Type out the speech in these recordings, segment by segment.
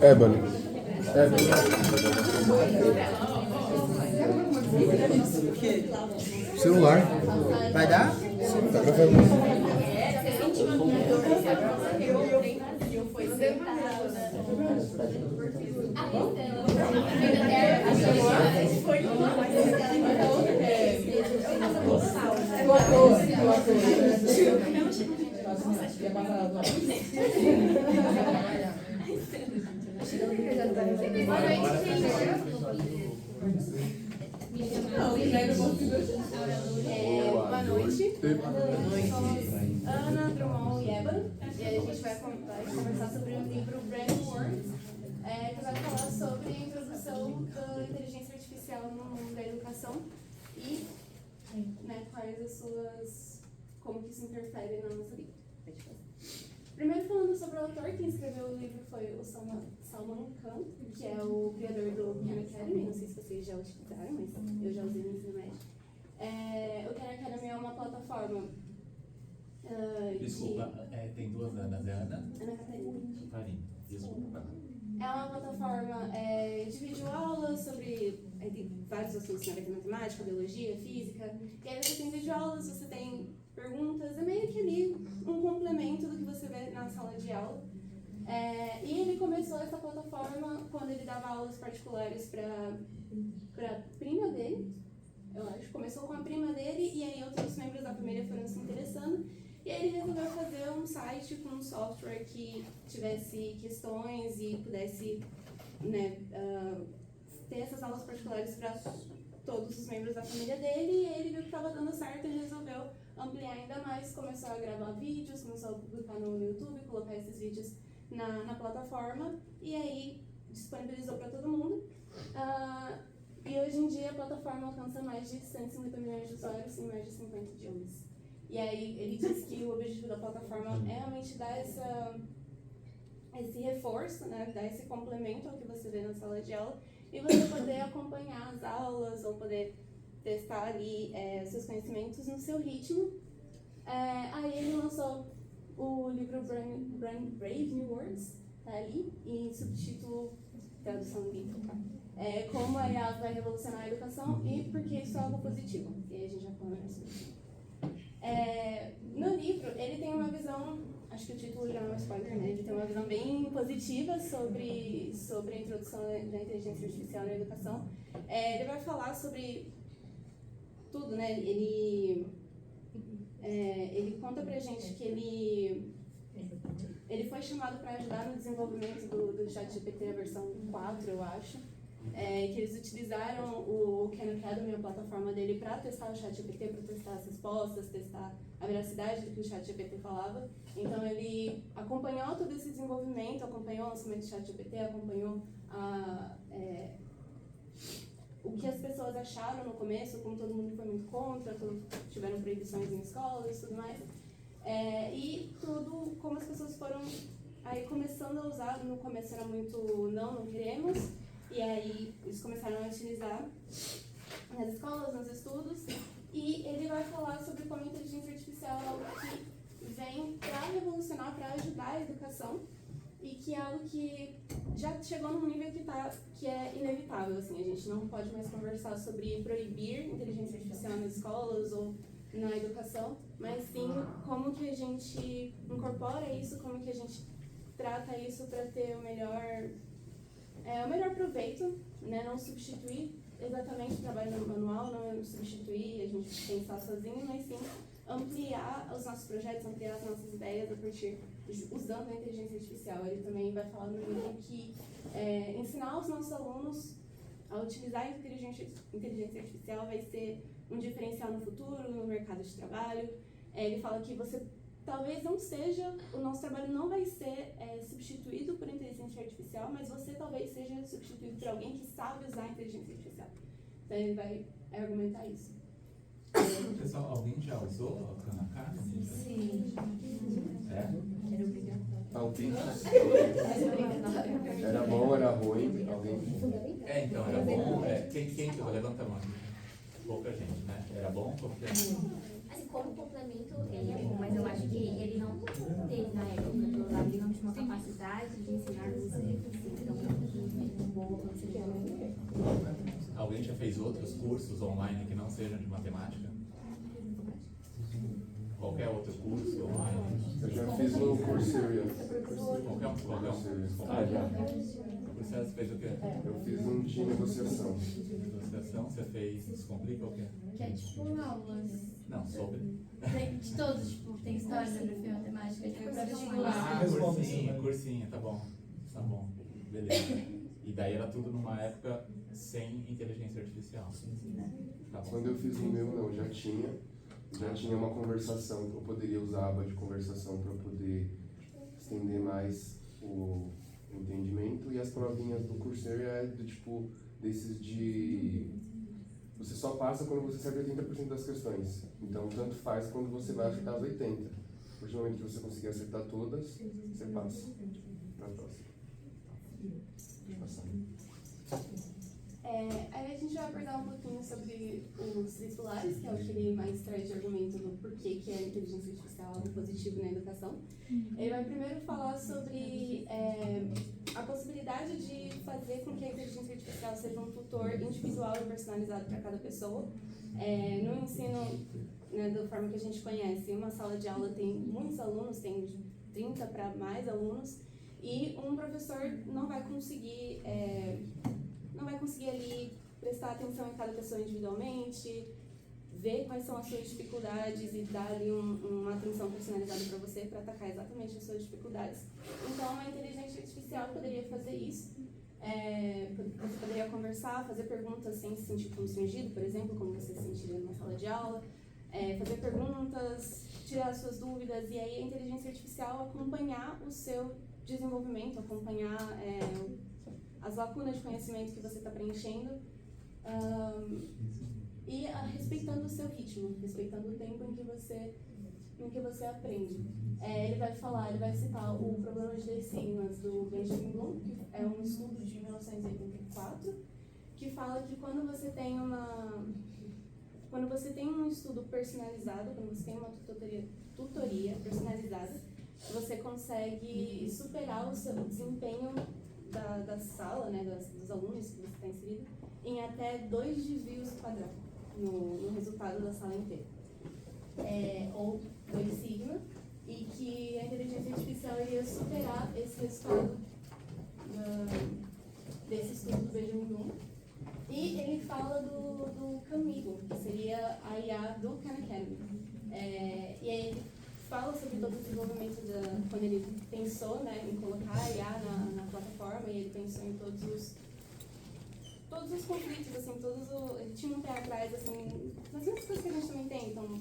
Ébano. Celular. Vai dar? Tá gravando. Boa noite. Somos Ana, Drummond e Ébano. E a gente vai conversar sobre o livro Brain Words, que vai falar sobre a introdução da inteligência artificial no mundo da educação e quais as suas. Como que isso interfere na nossa vida. Primeiro, falando sobre o autor, quem escreveu o livro foi o Salman Khan, que é o criador do Khan Academy. Não sei se vocês já utilizaram, mas eu já usei no ensino médio. O Khan Academy é uma plataforma. Desculpa, tem duas Anas, é Ana? Ana Catarina. Catarina, desculpa. É uma plataforma de videoaulas sobre vários assuntos, né? Vai ter matemática, biologia, física. E aí você tem videoaulas, você tem perguntas, é meio que ali um complemento do que você vê na sala de aula. E ele começou essa plataforma quando ele dava aulas particulares para prima dele, eu acho. Começou com a prima dele e aí outros membros da família foram se interessando. E aí ele resolveu fazer um site com um software que tivesse questões e pudesse ter essas aulas particulares para todos os membros da família dele. E aí ele viu que estava dando certo e resolveu ampliar ainda mais. Começou a gravar vídeos, começou a publicar no YouTube, colocar esses vídeos na plataforma e aí disponibilizou para todo mundo. E hoje em dia a plataforma alcança mais de 150 milhões de usuários em mais de 50 idiomas. E aí ele diz que o objetivo da plataforma é realmente dar esse reforço, né, dar esse complemento ao que você vê na sala de aula e você poder acompanhar as aulas ou poder testar ali os seus conhecimentos no seu ritmo. Aí ele lançou o livro Brave New Words, tá ali, e subtítulo, tradução livre, tá? Como a IA vai revolucionar a educação e por que isso é algo positivo. E aí a gente já fala mais sobre isso. No livro, ele tem uma visão, acho que o título já é um spoiler, né? Ele tem uma visão bem positiva sobre a introdução da inteligência artificial na educação. Ele vai falar sobre tudo, né? Ele conta pra gente que ele foi chamado para ajudar no desenvolvimento do ChatGPT, a versão 4, eu acho. Que eles utilizaram o Khan Academy, a plataforma dele, para testar o ChatGPT, para testar as respostas, testar a veracidade do que o ChatGPT falava. Então ele acompanhou todo esse desenvolvimento, acompanhou o lançamento do ChatGPT, acompanhou o que as pessoas acharam no começo, como todo mundo foi muito contra, tiveram proibições em escolas e tudo mais. E tudo, como as pessoas foram aí começando a usar. No começo era muito não queremos. E aí eles começaram a utilizar nas escolas, nos estudos, e ele vai falar sobre como a inteligência artificial é algo que vem para revolucionar, para ajudar a educação, e que é algo que já chegou num nível que é inevitável. Assim, a gente não pode mais conversar sobre proibir inteligência artificial nas escolas ou na educação, mas sim como que a gente incorpora isso, como que a gente trata isso para ter o melhor proveito, né? Não substituir exatamente o trabalho manual, não substituir a gente pensar sozinho, mas sim ampliar os nossos projetos, ampliar as nossas ideias usando a inteligência artificial. Ele também vai falar no livro que ensinar os nossos alunos a utilizar a inteligência artificial vai ser um diferencial no futuro, no mercado de trabalho. Ele fala que talvez não seja, o nosso trabalho não vai ser substituído por inteligência artificial, mas você talvez seja substituído por alguém que sabe usar a inteligência artificial. Então ele vai argumentar isso. Pessoal, alguém já usou a Khan Academy? Sim. Era obrigatório. Alguém? Era bom, era ruim? Alguém? Então, era bom. Quem levanta a mão? Pouca gente, né? Era bom? Porque... Assim, como complemento, ele é bom, mas eu acho que ele não teve, na época do lado, ele não tinha uma capacidade de ensinar os erros. Então, Alguém já fez outros cursos online que não sejam de matemática? Qualquer outro curso online? Eu já fiz no Coursera. Qualquer um? Ah, já. Você fez o quê? Eu fiz um de negociação. Negociação, você fez Descomplica ou o quê? Que é tipo aulas. Não, sobre. Tem de todos, tipo, tem história, geografia, matemática, tipo, pra vestibular. Cursinho, tá bom. Tá bom, beleza. E daí era tudo numa época sem inteligência artificial. Tá bom. Quando eu fiz o meu, não, já tinha uma conversação, eu poderia usar a aba de conversação para poder estender mais o entendimento, e as provinhas do Coursera é do tipo, desses de... Você só passa quando você acerta 80% das questões, então tanto faz quando você vai acertar as 80. A partir do momento que você conseguir acertar todas, você passa para a próxima. Deixa eu passar. Aí a gente vai abordar um pouquinho sobre os três pilares, que é o que ele mais traz de argumento do porquê que a inteligência artificial é algo positivo na educação. Ele vai primeiro falar sobre a possibilidade de fazer com que a inteligência artificial seja um tutor individual e personalizado para cada pessoa. No ensino, né, da forma que a gente conhece, uma sala de aula tem muitos alunos, tem 30 para mais alunos, e um professor não vai conseguir ali prestar atenção em cada pessoa individualmente, ver quais são as suas dificuldades e dar ali uma atenção personalizada para você, para atacar exatamente as suas dificuldades. Então, a inteligência artificial poderia fazer isso. Você poderia conversar, fazer perguntas sem se sentir constrangido, por exemplo, como você se sentiria numa sala de aula, fazer perguntas, tirar as suas dúvidas, e aí a inteligência artificial acompanhar o seu desenvolvimento, acompanhar as lacunas de conhecimento que você está preenchendo, e respeitando o seu ritmo, respeitando o tempo em que você aprende. Ele vai citar o problema de 10 sigmas do Benjamin Bloom, que é um estudo de 1984, que fala que quando você tem um estudo personalizado, quando você tem uma tutoria personalizada, você consegue superar o seu desempenho da sala, né, dos alunos que você está inserido, em até 2 desvios padrão no resultado da sala inteira. Ou 2 sigma, e que a inteligência artificial iria superar esse resultado desse estudo do Benjamin Bloom. E ele fala do Camigo, que seria a IA do Khan Academy. E aí ele fala sobre todo o desenvolvimento quando ele pensou, né, em colocar a IA na plataforma, e ele pensou em todos os conflitos, assim, ele tinha um pé atrás, assim, das mesmas coisas que a gente também tem. Então,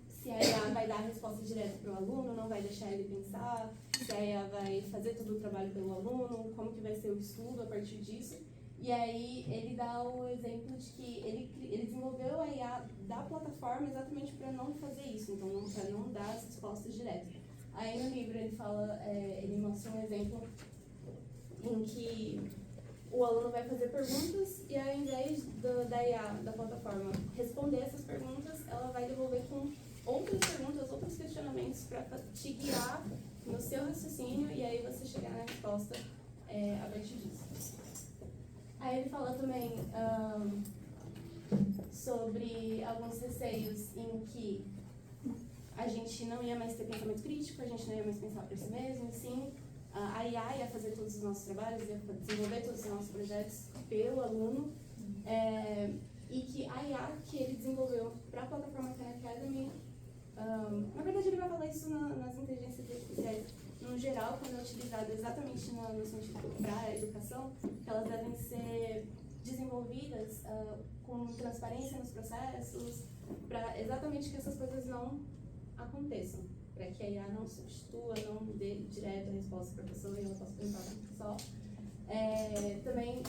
se a IA vai dar a resposta direta para o aluno, não vai deixar ele pensar, se a IA vai fazer todo o trabalho pelo aluno, como que vai ser o estudo a partir disso. E aí ele dá o exemplo de que ele desenvolveu a IA da plataforma exatamente para não fazer isso, então para não dar as respostas diretas. Aí no livro ele mostra um exemplo em que o aluno vai fazer perguntas, e ao invés da IA da plataforma responder essas perguntas, ela vai devolver com outras perguntas, outros questionamentos para te guiar no seu raciocínio, e aí você chegar na resposta a partir disso. Aí ele fala também sobre alguns receios em que a gente não ia mais ter pensamento crítico, a gente não ia mais pensar por si mesmo, sim, a IA ia fazer todos os nossos trabalhos, ia desenvolver todos os nossos projetos pelo aluno, e que a IA que ele desenvolveu para a plataforma Khan Academy, na verdade ele vai falar isso nas inteligências artificiais, no geral, quando é utilizado exatamente no sentido para a educação, que elas devem ser desenvolvidas com transparência nos processos, para exatamente que essas coisas não aconteçam, para que a IA não substitua, não dê direto a resposta para a pessoa e ela possa pensar por si só. Também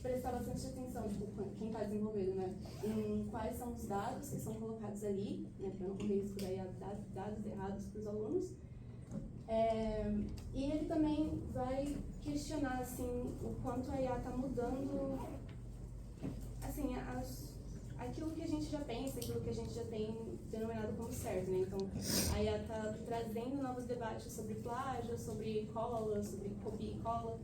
prestar bastante atenção, tipo, quem está desenvolvendo, né, em quais são os dados que são colocados ali, né, para não correr risco daí a dados errados para os alunos. E ele também vai questionar, assim, o quanto a IA está mudando, assim, aquilo que a gente já pensa, aquilo que a gente já tem denominado como certo, né? Então, a IA está trazendo novos debates sobre plágio, sobre cola, sobre copia e cola.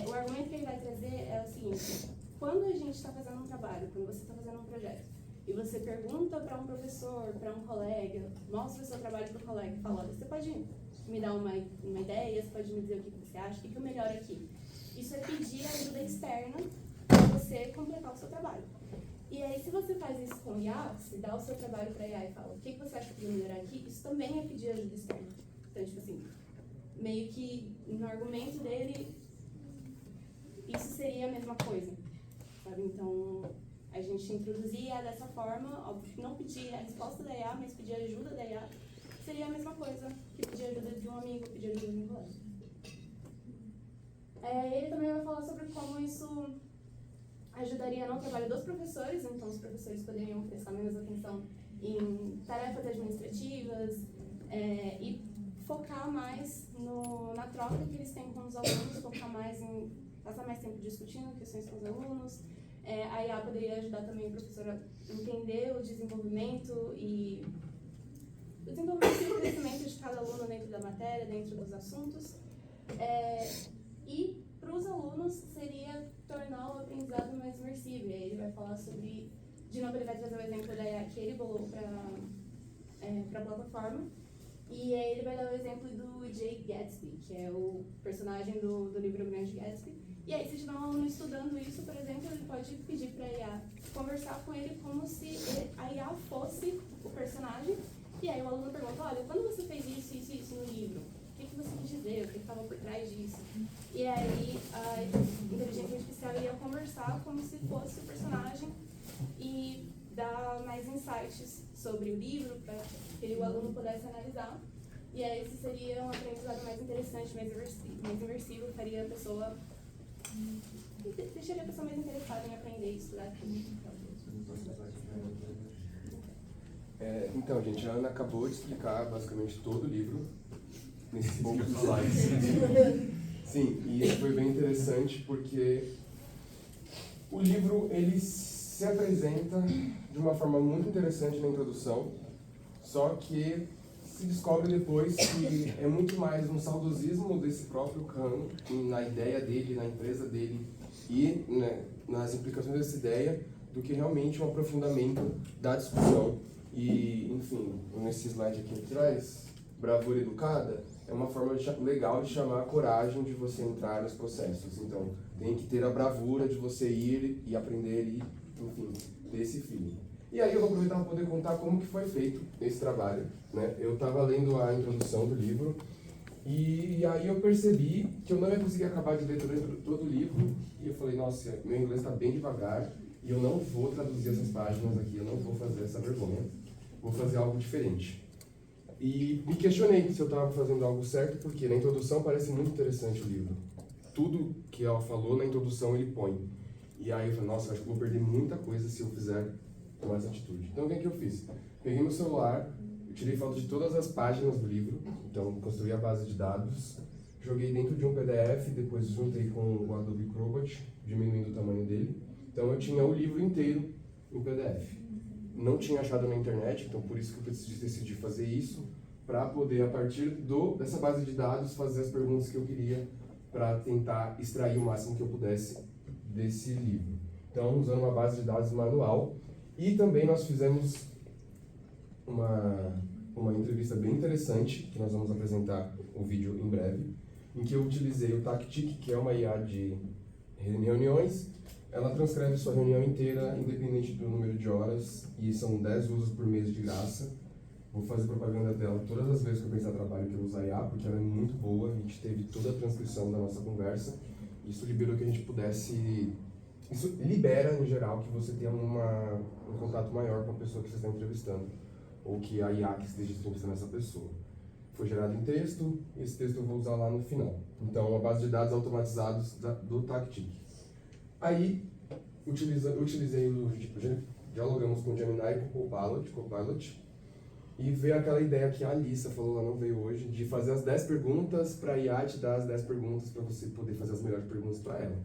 O argumento que ele vai trazer é o seguinte: quando a gente está fazendo um trabalho, quando você está fazendo um projeto, e você pergunta para um professor, para um colega, mostra o seu trabalho para o colega e fala: olha, você pode me dar uma ideia, você pode me dizer o que você acha, o que eu melhoro aqui? Isso é pedir ajuda externa para você completar o seu trabalho. E aí, se você faz isso com IA, se dá o seu trabalho para IA e fala: o que você acha que eu podia melhorar aqui? Isso também é pedir ajuda externa. Então, tipo assim, meio que no argumento dele, isso seria a mesma coisa, sabe? Então, a gente introduzia dessa forma, óbvio, não pedir a resposta da IA, mas pedir ajuda da IA, seria a mesma coisa que pedir ajuda de um amigo, pedir ajuda de um colega. Ele também vai falar sobre como isso ajudaria no trabalho dos professores, então os professores poderiam prestar menos atenção em tarefas administrativas e focar mais na troca que eles têm com os alunos, focar mais em passar mais tempo discutindo questões com os alunos. A IA poderia ajudar também o professor a entender o desenvolvimento e o crescimento de cada aluno dentro da matéria, dentro dos assuntos. E para os alunos seria tornar o aprendizado mais imersivo. E aí ele vai falar sobre, de novo ele vai trazer o exemplo da IA que ele bolou para a plataforma. E aí ele vai dar o exemplo do Jay Gatsby, que é o personagem do livro Grande Gatsby. E aí, se tiver um aluno estudando isso, por exemplo, ele pode pedir para a IA conversar com ele como se a IA fosse o personagem. E aí o aluno pergunta: olha, quando você fez isso no livro, o que você quis dizer? O que estava por trás disso? E aí a inteligência artificial ia conversar como se fosse o personagem e dar mais insights sobre o livro para que o aluno pudesse analisar. E aí esse seria um aprendizado mais interessante, mais imersivo, faria a pessoa... deixaria a pessoa mais interessada em aprender e estudar tudo. Então, gente, a Ana acabou de explicar basicamente todo o livro nesses poucos slides. Sim, e isso foi bem interessante porque o livro ele se apresenta de uma forma muito interessante na introdução, só que se descobre depois que é muito mais um saudosismo desse próprio Kahn, na ideia dele, na empresa dele e nas implicações dessa ideia, do que realmente um aprofundamento da discussão. E, enfim, nesse slide aqui atrás, bravura educada é uma forma legal de chamar a coragem de você entrar nos processos. Então, tem que ter a bravura de você ir e aprender e, enfim, ter esse feeling. E aí eu vou aproveitar para poder contar como que foi feito esse trabalho, né? Eu estava lendo a introdução do livro e aí eu percebi que eu não ia conseguir acabar de ler todo o livro e eu falei: nossa, meu inglês está bem devagar e eu não vou traduzir essas páginas aqui, eu não vou fazer essa vergonha, vou fazer algo diferente. E me questionei se eu estava fazendo algo certo, porque na introdução parece muito interessante o livro. Tudo que ela falou na introdução ele põe. E aí eu falei: nossa, acho que vou perder muita coisa se eu fizer com essa atitude. Então o que é que eu fiz? Peguei meu celular, eu tirei foto de todas as páginas do livro, então construí a base de dados, joguei dentro de um PDF, depois juntei com o Adobe Acrobat, diminuindo o tamanho dele. Então eu tinha o livro inteiro em PDF. Não tinha achado na internet, então por isso que eu decidi fazer isso, para poder, a partir dessa base de dados, fazer as perguntas que eu queria, para tentar extrair o máximo que eu pudesse desse livro. Então, usando uma base de dados manual. E também nós fizemos uma entrevista bem interessante, que nós vamos apresentar o vídeo em breve, em que eu utilizei o Tactic, que é uma IA de reuniões. Ela transcreve sua reunião inteira, independente do número de horas, e são 10 usos por mês de graça. Vou fazer propaganda dela todas as vezes que eu pensar em trabalho que eu usar IA, porque ela é muito boa, a gente teve toda a transcrição da nossa conversa. Isso liberou que a gente pudesse... Isso libera, em geral, que você tenha um contato maior com a pessoa que você está entrevistando, ou que a IA que esteja entrevistando essa pessoa. Foi gerado em texto, e esse texto eu vou usar lá no final. Então, uma base de dados automatizados do Tactic. Aí, dialogamos com o Gemini e com o Copilot, e veio aquela ideia que a Alissa falou, ela não veio hoje, de fazer as 10 perguntas para a IA te dar as 10 perguntas para você poder fazer as melhores perguntas para ela.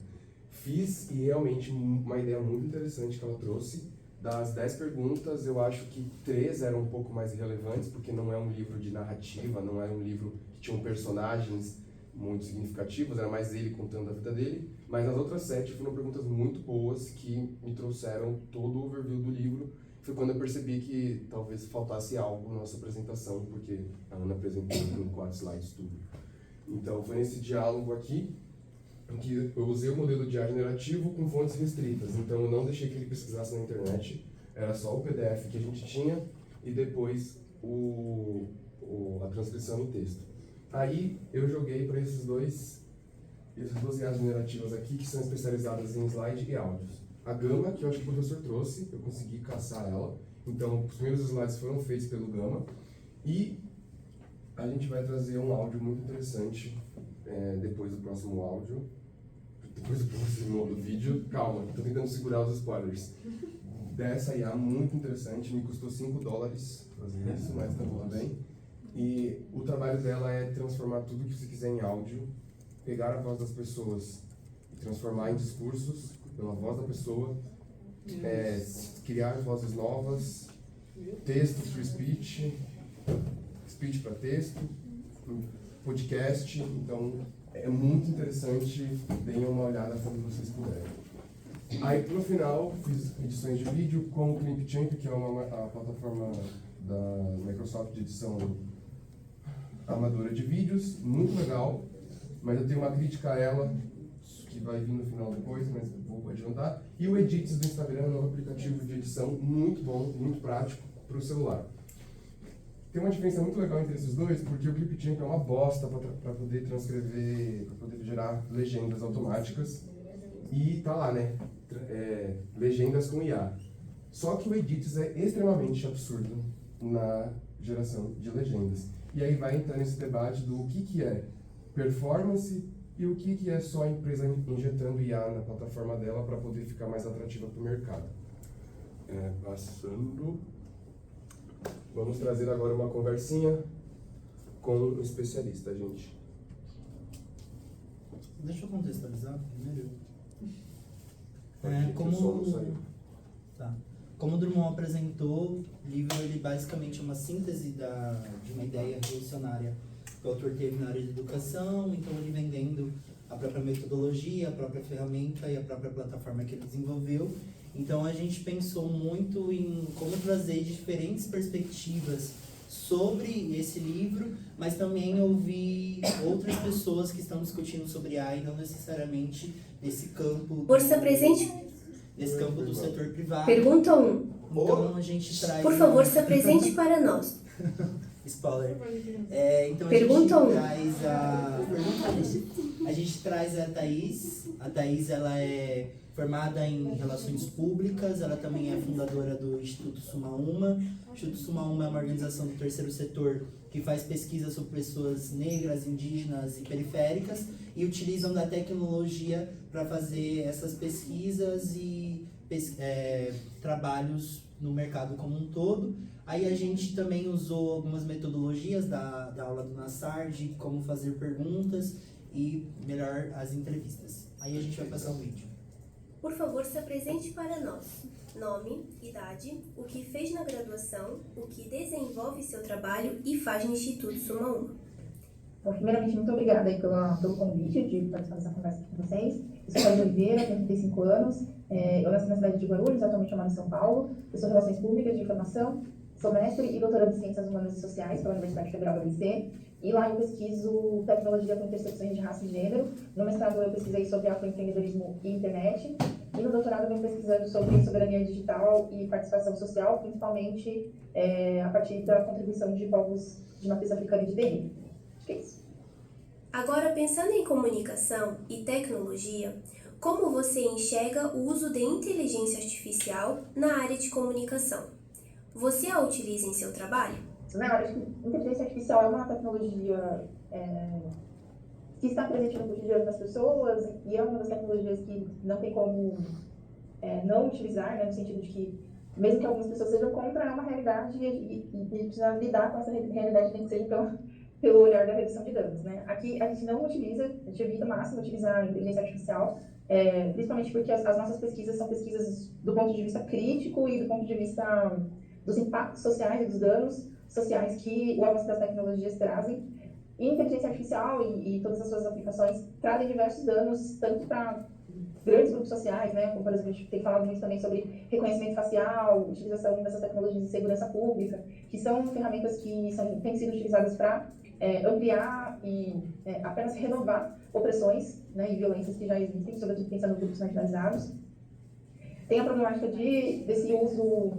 Fiz, e realmente uma ideia muito interessante que ela trouxe. Das 10 perguntas, eu acho que 3 eram um pouco mais relevantes, porque não é um livro de narrativa, não era um livro que tinham personagens muito significativos, era mais ele contando a vida dele, mas as outras 7 foram perguntas muito boas que me trouxeram todo o overview do livro. Foi quando eu percebi que talvez faltasse algo na nossa apresentação, porque a Ana apresentou com 4 slides tudo. Então foi nesse diálogo aqui em que eu usei o modelo de IA generativo com fontes restritas, então eu não deixei que ele pesquisasse na internet, era só o PDF que a gente tinha e depois a transcrição em texto. Aí eu joguei para essas duas IAs generativas aqui, que são especializadas em slide e áudios. A Gama, que eu acho que o professor trouxe, eu consegui caçar ela, então os primeiros slides foram feitos pelo Gama, e a gente vai trazer um áudio muito interessante depois do próximo áudio, depois do próximo vídeo. Calma, estou tentando segurar os spoilers. Dessa IA muito interessante, me custou $5 fazer isso, mas tá tudo bem. E o trabalho dela é transformar tudo que você quiser em áudio, pegar a voz das pessoas e transformar em discursos pela voz da pessoa, criar vozes novas, texto to speech, speech para texto, podcast. Então é muito interessante, deem uma olhada quando vocês puderem. Aí no final fiz edições de vídeo com o Clipchamp, que é a plataforma da Microsoft de edição amadora de vídeos, muito legal, mas eu tenho uma crítica a ela, que vai vir no final depois, mas vou adiantar. E o Edits do Instagram é um aplicativo de edição muito bom, muito prático para o celular. Tem uma diferença muito legal entre esses dois, porque o Clipchamp é uma bosta para poder transcrever, para poder gerar legendas automáticas, e tá lá, né, legendas com IA. Só que o Edits é extremamente absurdo na geração de legendas. E aí vai entrar nesse debate do que é performance e o que é só a empresa injetando IA na plataforma dela para poder ficar mais atrativa para o mercado. Passando, vamos trazer agora uma conversinha com um especialista, gente. Deixa eu contextualizar primeiro. O som não saiu. Tá. Como o Drummond apresentou, o livro ele basicamente é uma síntese de uma ideia revolucionária que o autor teve na área de educação, então ele vendendo a própria metodologia, a própria ferramenta e a própria plataforma que ele desenvolveu. Então a gente pensou muito em como trazer diferentes perspectivas sobre esse livro, mas também ouvir outras pessoas que estão discutindo sobre AI, não necessariamente nesse campo Força presente. nesse campo do setor privado. Pergunta 1. Então a gente traz... Por favor, se apresente para nós. Spoiler. Então Pergunta a gente traz a Thaís. A Thaís, ela é formada em Relações Públicas, ela também é fundadora do Instituto Suma Uma. O Instituto Suma Uma é uma organização do terceiro setor que faz pesquisa sobre pessoas negras, indígenas e periféricas e utilizam da tecnologia para fazer essas pesquisas e trabalhos no mercado como um todo. Aí a gente também usou algumas metodologias da aula do Nassar de como fazer perguntas e melhor as entrevistas. Aí a gente vai passar o vídeo. Por favor, se apresente para nós. Nome, idade, o que fez na graduação, o que desenvolve seu trabalho e faz no Instituto Suma Uma. Bom, primeiramente, muito obrigada aí pelo convite de participar dessa conversa aqui com vocês. Eu sou Carlos Oliveira, tenho 35 anos, eu nasci na cidade de Guarulhos, atualmente eu moro em São Paulo. Eu sou Relações Públicas de Formação, sou mestre e doutora de Ciências Humanas e Sociais pela Universidade Federal da ABC. E lá eu pesquiso tecnologia com intersecções de raça e gênero. No mestrado eu pesquisei sobre afroempreendedorismo e internet. E no doutorado eu venho pesquisando sobre soberania digital e participação social, principalmente a partir da contribuição de povos de matriz africana e de DI. Acho que é isso. Agora, pensando em comunicação e tecnologia, como você enxerga o uso de inteligência artificial na área de comunicação? Você a utiliza em seu trabalho? Na área de inteligência artificial é uma tecnologia que está presente no cotidiano das pessoas e é uma das tecnologias que não tem como não utilizar, né, no sentido de que, mesmo que algumas pessoas sejam contra, é uma realidade e precisa lidar com essa realidade, nem que seja pelo olhar da redução de danos. Né? Aqui a gente não utiliza, a gente evita ao máximo utilizar a inteligência artificial, principalmente porque as nossas pesquisas são pesquisas do ponto de vista crítico e do ponto de vista dos impactos sociais e dos danos sociais que o avanço das tecnologias trazem. E inteligência artificial e todas as suas aplicações trazem diversos danos, tanto para grandes grupos sociais, né, como por exemplo a gente tem falado muito também sobre reconhecimento facial, utilização dessas tecnologias de segurança pública, que são ferramentas que têm sido utilizadas para ampliar e apenas renovar opressões, né, e violências que já existem, sobretudo pensando em grupos marginalizados. Tem a problemática desse uso,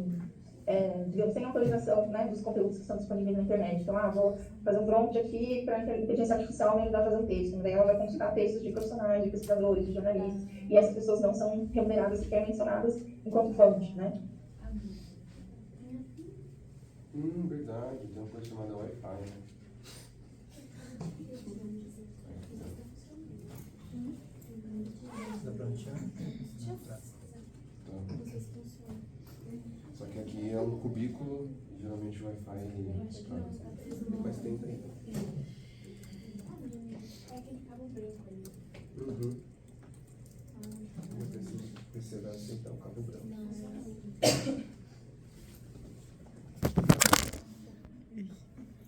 digamos, sem autorização, né, dos conteúdos que estão disponíveis na internet. Então, vou fazer um prompt aqui para a inteligência artificial me ajudar a fazer um texto. Daí ela vai consultar textos de profissionais, de pesquisadores, de jornalistas, e essas pessoas não são remuneradas, sequer mencionadas enquanto fonte, né? Verdade, tem uma coisa chamada Wi-Fi, né? Dá pra onde Só que aqui é um cubículo, geralmente o Wi-Fi depois tenta aí. Eu preciso vai aceitar o cabo branco.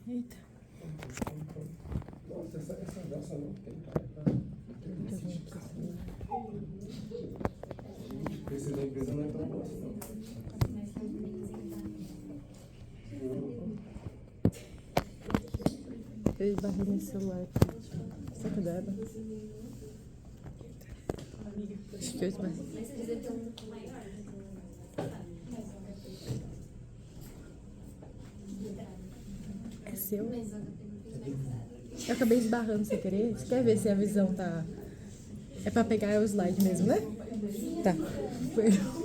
Eita. Nossa, essa dança não tem cara. O preço da empresa não é tão bom assim, não. Eu esbarrei nesse celular. Será que dava? Acho que eu esbarrei. Mas você devia ter um maior. É seu? Eu acabei esbarrando sem querer. Você quer ver se a visão tá... É pra pegar o slide mesmo, né? Tá. Perdão.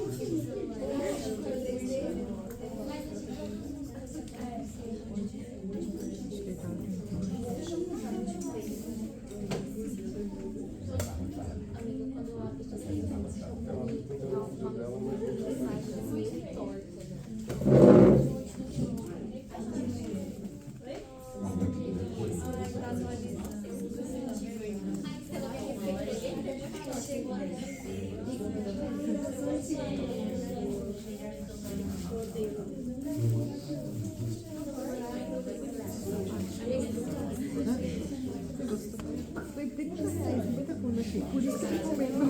Por isso que eu comendo.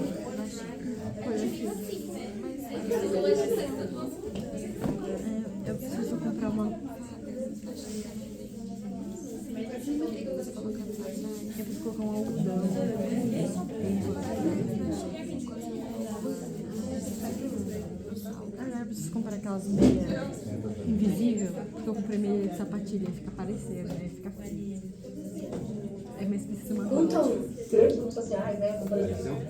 Eu preciso comprar uma. Eu preciso colocar um algodão. Eu preciso comprar aquelas meias invisíveis, porque eu comprei meia de sapatilha e fica parecendo, né? Fica feio. É, mas precisa uma Então, grandes grupos sociais, né, como por exemplo...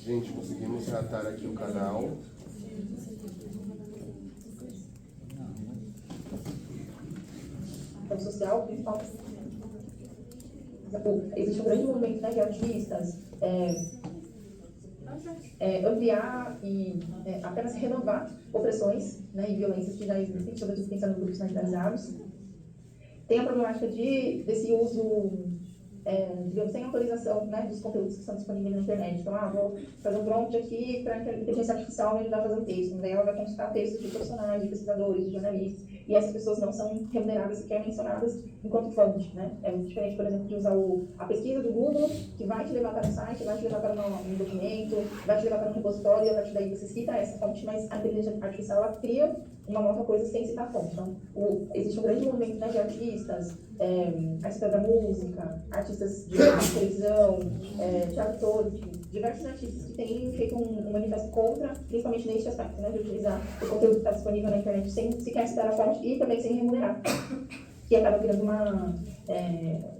Gente, conseguimos tratar aqui o canal. social, principal. Existe um grande movimento, né, de artistas, ampliar e apenas renovar opressões, né, e violências que já existem, sobretudo pensando em grupos marginalizados. Tem a problemática desse uso, digamos, sem autorização, né, dos conteúdos que estão disponíveis na internet. Então, vou fazer um prompt aqui para a inteligência artificial me ajudar a fazer um texto. Daí ela vai consultar textos de profissionais, de pesquisadores, de jornalistas, e essas pessoas não são remuneradas, sequer mencionadas enquanto fonte, né? É muito diferente, por exemplo, de usar a pesquisa do Google, que vai te levar para um site, vai te levar para um documento, vai te levar para um repositório, e a partir daí você cita essa fonte, mas a inteligência artificial ela cria uma nova coisa sem citar a fonte. Então, existe um grande movimento, né, de artistas, artistas da música, artistas de televisão, tradutores, diversos artistas que têm feito um manifesto contra, principalmente neste aspecto, né, de utilizar o conteúdo que está disponível na internet sem sequer citar a fonte e também sem remunerar, que acaba virando uma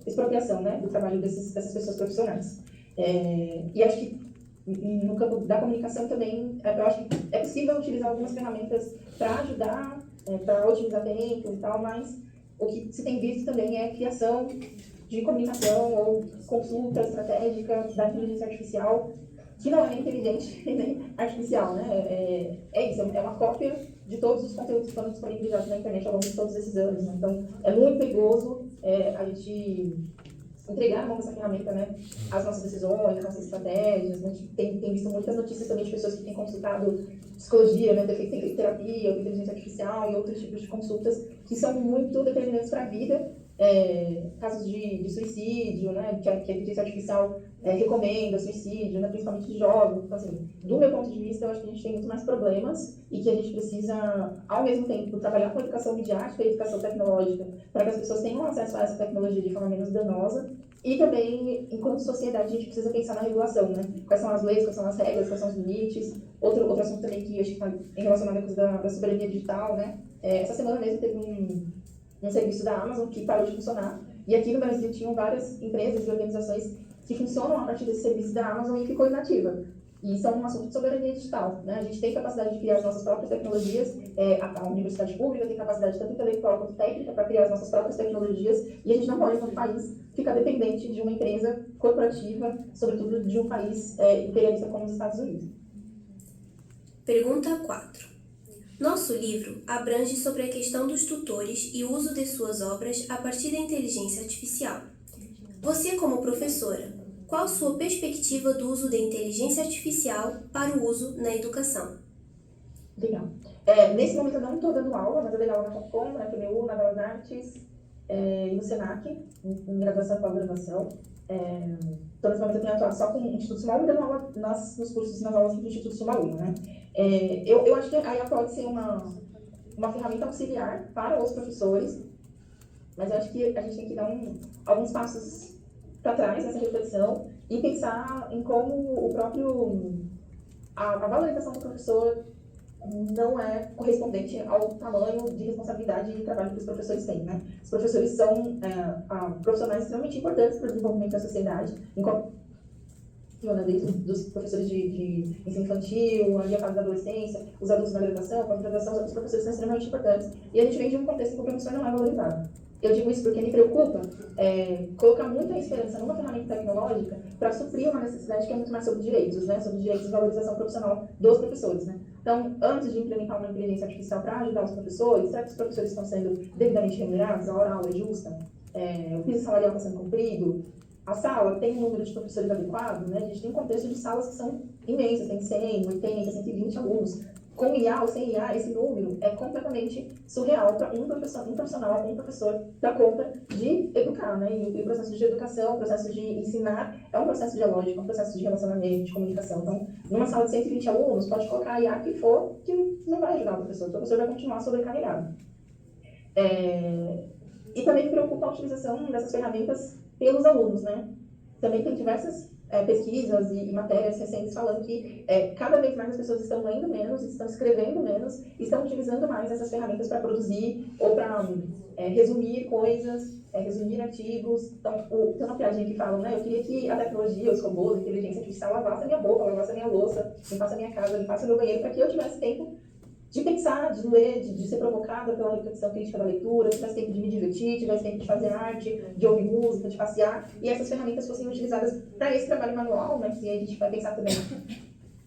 expropriação, né, do trabalho dessas pessoas profissionais. E acho que no campo da comunicação também, eu acho que é possível utilizar algumas ferramentas para ajudar, para otimizar tempo e tal, mas o que se tem visto também é a criação de comunicação ou consulta estratégica da inteligência artificial, que não é nem inteligente nem artificial, né? É isso, é uma cópia de todos os conteúdos que foram disponibilizados na internet ao longo de todos esses anos, né? Então, é muito perigoso a gente entregar na mão dessa ferramenta, né, as nossas decisões, as nossas estratégias. A gente tem visto muitas notícias também de pessoas que têm consultado psicologia, né, ter feito terapia, inteligência artificial e outros tipos de consultas que são muito determinantes para a vida casos de suicídio, né, que a inteligência artificial recomenda suicídio, né, principalmente de jovens. Então, assim, do meu ponto de vista, eu acho que a gente tem muito mais problemas e que a gente precisa, ao mesmo tempo, trabalhar com a educação midiática e a educação tecnológica para que as pessoas tenham acesso a essa tecnologia de forma menos danosa. E também, enquanto sociedade, a gente precisa pensar na regulação, né? Quais são as leis, quais são as regras, quais são os limites. Outro assunto também que eu acho que está relacionado à coisa da soberania digital, né? Essa semana mesmo teve um serviço da Amazon que parou de funcionar. E aqui no Brasil tinham várias empresas e organizações que funcionam a partir desse serviço da Amazon e ficou inativa. E isso é um assunto de soberania digital, né? A gente tem capacidade de criar as nossas próprias tecnologias, a universidade pública tem capacidade tanto intelectual quanto técnica para criar as nossas próprias tecnologias, e a gente não pode, enquanto país, ficar dependente de uma empresa corporativa, sobretudo de um país imperialista como os Estados Unidos. Pergunta 4. Nosso livro abrange sobre a questão dos tutores e o uso de suas obras a partir da inteligência artificial. Você, como professora, qual sua perspectiva do uso da inteligência artificial para o uso na educação? Legal. Nesse momento eu não estou dando aula, mas eu dei aula na FAPCOM, na FMU, na Belas Artes e no SENAC, em graduação e pós-graduação. Então, nesse momento eu tenho atuado só com o Instituto Suma 1, dando aula nos cursos e nas aulas do Instituto Suma 1, né? Eu acho que a IA pode ser uma ferramenta auxiliar para os professores, mas eu acho que a gente tem que dar alguns passos para trás nessa reflexão e pensar em como a valorização do professor não é correspondente ao tamanho de responsabilidade e trabalho que os professores têm, né? Os professores são profissionais extremamente importantes para o desenvolvimento da sociedade, desde dos professores de ensino infantil, ali a fase da adolescência, os adultos na graduação, pós-graduação, os professores são extremamente importantes. E a gente vem de um contexto em que o professor não é valorizado. Eu digo isso porque me preocupa colocar muita esperança numa ferramenta tecnológica para suprir uma necessidade que é muito mais sobre direitos, né? Sobre direitos e valorização profissional dos professores, né? Então, antes de implementar uma inteligência artificial para ajudar os professores, será que os professores estão sendo devidamente remunerados? A hora-aula é justa? O piso salarial está sendo cumprido? A sala tem um número de professores adequado, né? A gente tem um contexto de salas que são imensas, tem 100, 80, 120 alunos. Com IA ou sem IA, esse número é completamente surreal para um professor dar conta de educar, né? E o processo de educação, o processo de ensinar é um processo dialógico, é um processo de relacionamento, de comunicação. Então, numa sala de 120 alunos, pode colocar a IA que for, que não vai ajudar o professor vai continuar sobrecarregado. E também me preocupa a utilização dessas ferramentas pelos alunos, né? Também tem diversas pesquisas e matérias recentes falando que cada vez mais as pessoas estão lendo menos, estão escrevendo menos, estão utilizando mais essas ferramentas para produzir ou para resumir coisas, resumir artigos. Então, tem uma piadinha que falam, né? Eu queria que a tecnologia, os robôs, a inteligência artificial lavasse a minha boca, lavasse a minha louça, limpasse a minha casa, limpasse o meu banheiro, para que eu tivesse tempo de pensar, de ler, de ser provocada pela reflexão crítica da leitura, tivesse tempo de me divertir, tivesse tempo de fazer arte, de ouvir música, de passear, e essas ferramentas fossem utilizadas para esse trabalho manual, né, que a gente vai pensar também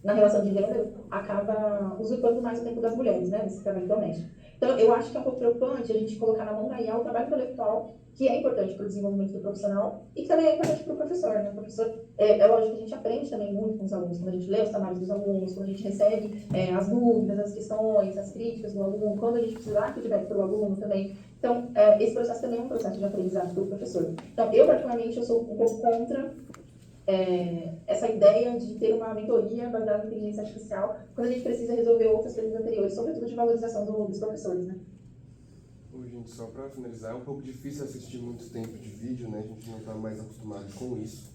na relação de gênero, acaba usurpando mais o tempo das mulheres, né, nesse trabalho doméstico. Então, eu acho que é um pouco preocupante a gente colocar na mão da IA o trabalho intelectual, que é importante para o desenvolvimento do profissional e que também é importante para o professor, né? O professor, é lógico que a gente aprende também muito com os alunos, quando a gente lê os trabalhos dos alunos, quando a gente recebe as dúvidas, as questões, as críticas do aluno, quando a gente precisa dar feedback pelo aluno também. Então, esse processo também é um processo de aprendizado do professor. Então, eu, particularmente, eu sou um pouco contra essa ideia de ter uma mentoria baseada em inteligência artificial, quando a gente precisa resolver outras coisas anteriores, sobretudo de valorização dos professores, né? Oi, gente, só para finalizar, é um pouco difícil assistir muito tempo de vídeo, né? A gente não está mais acostumado com isso.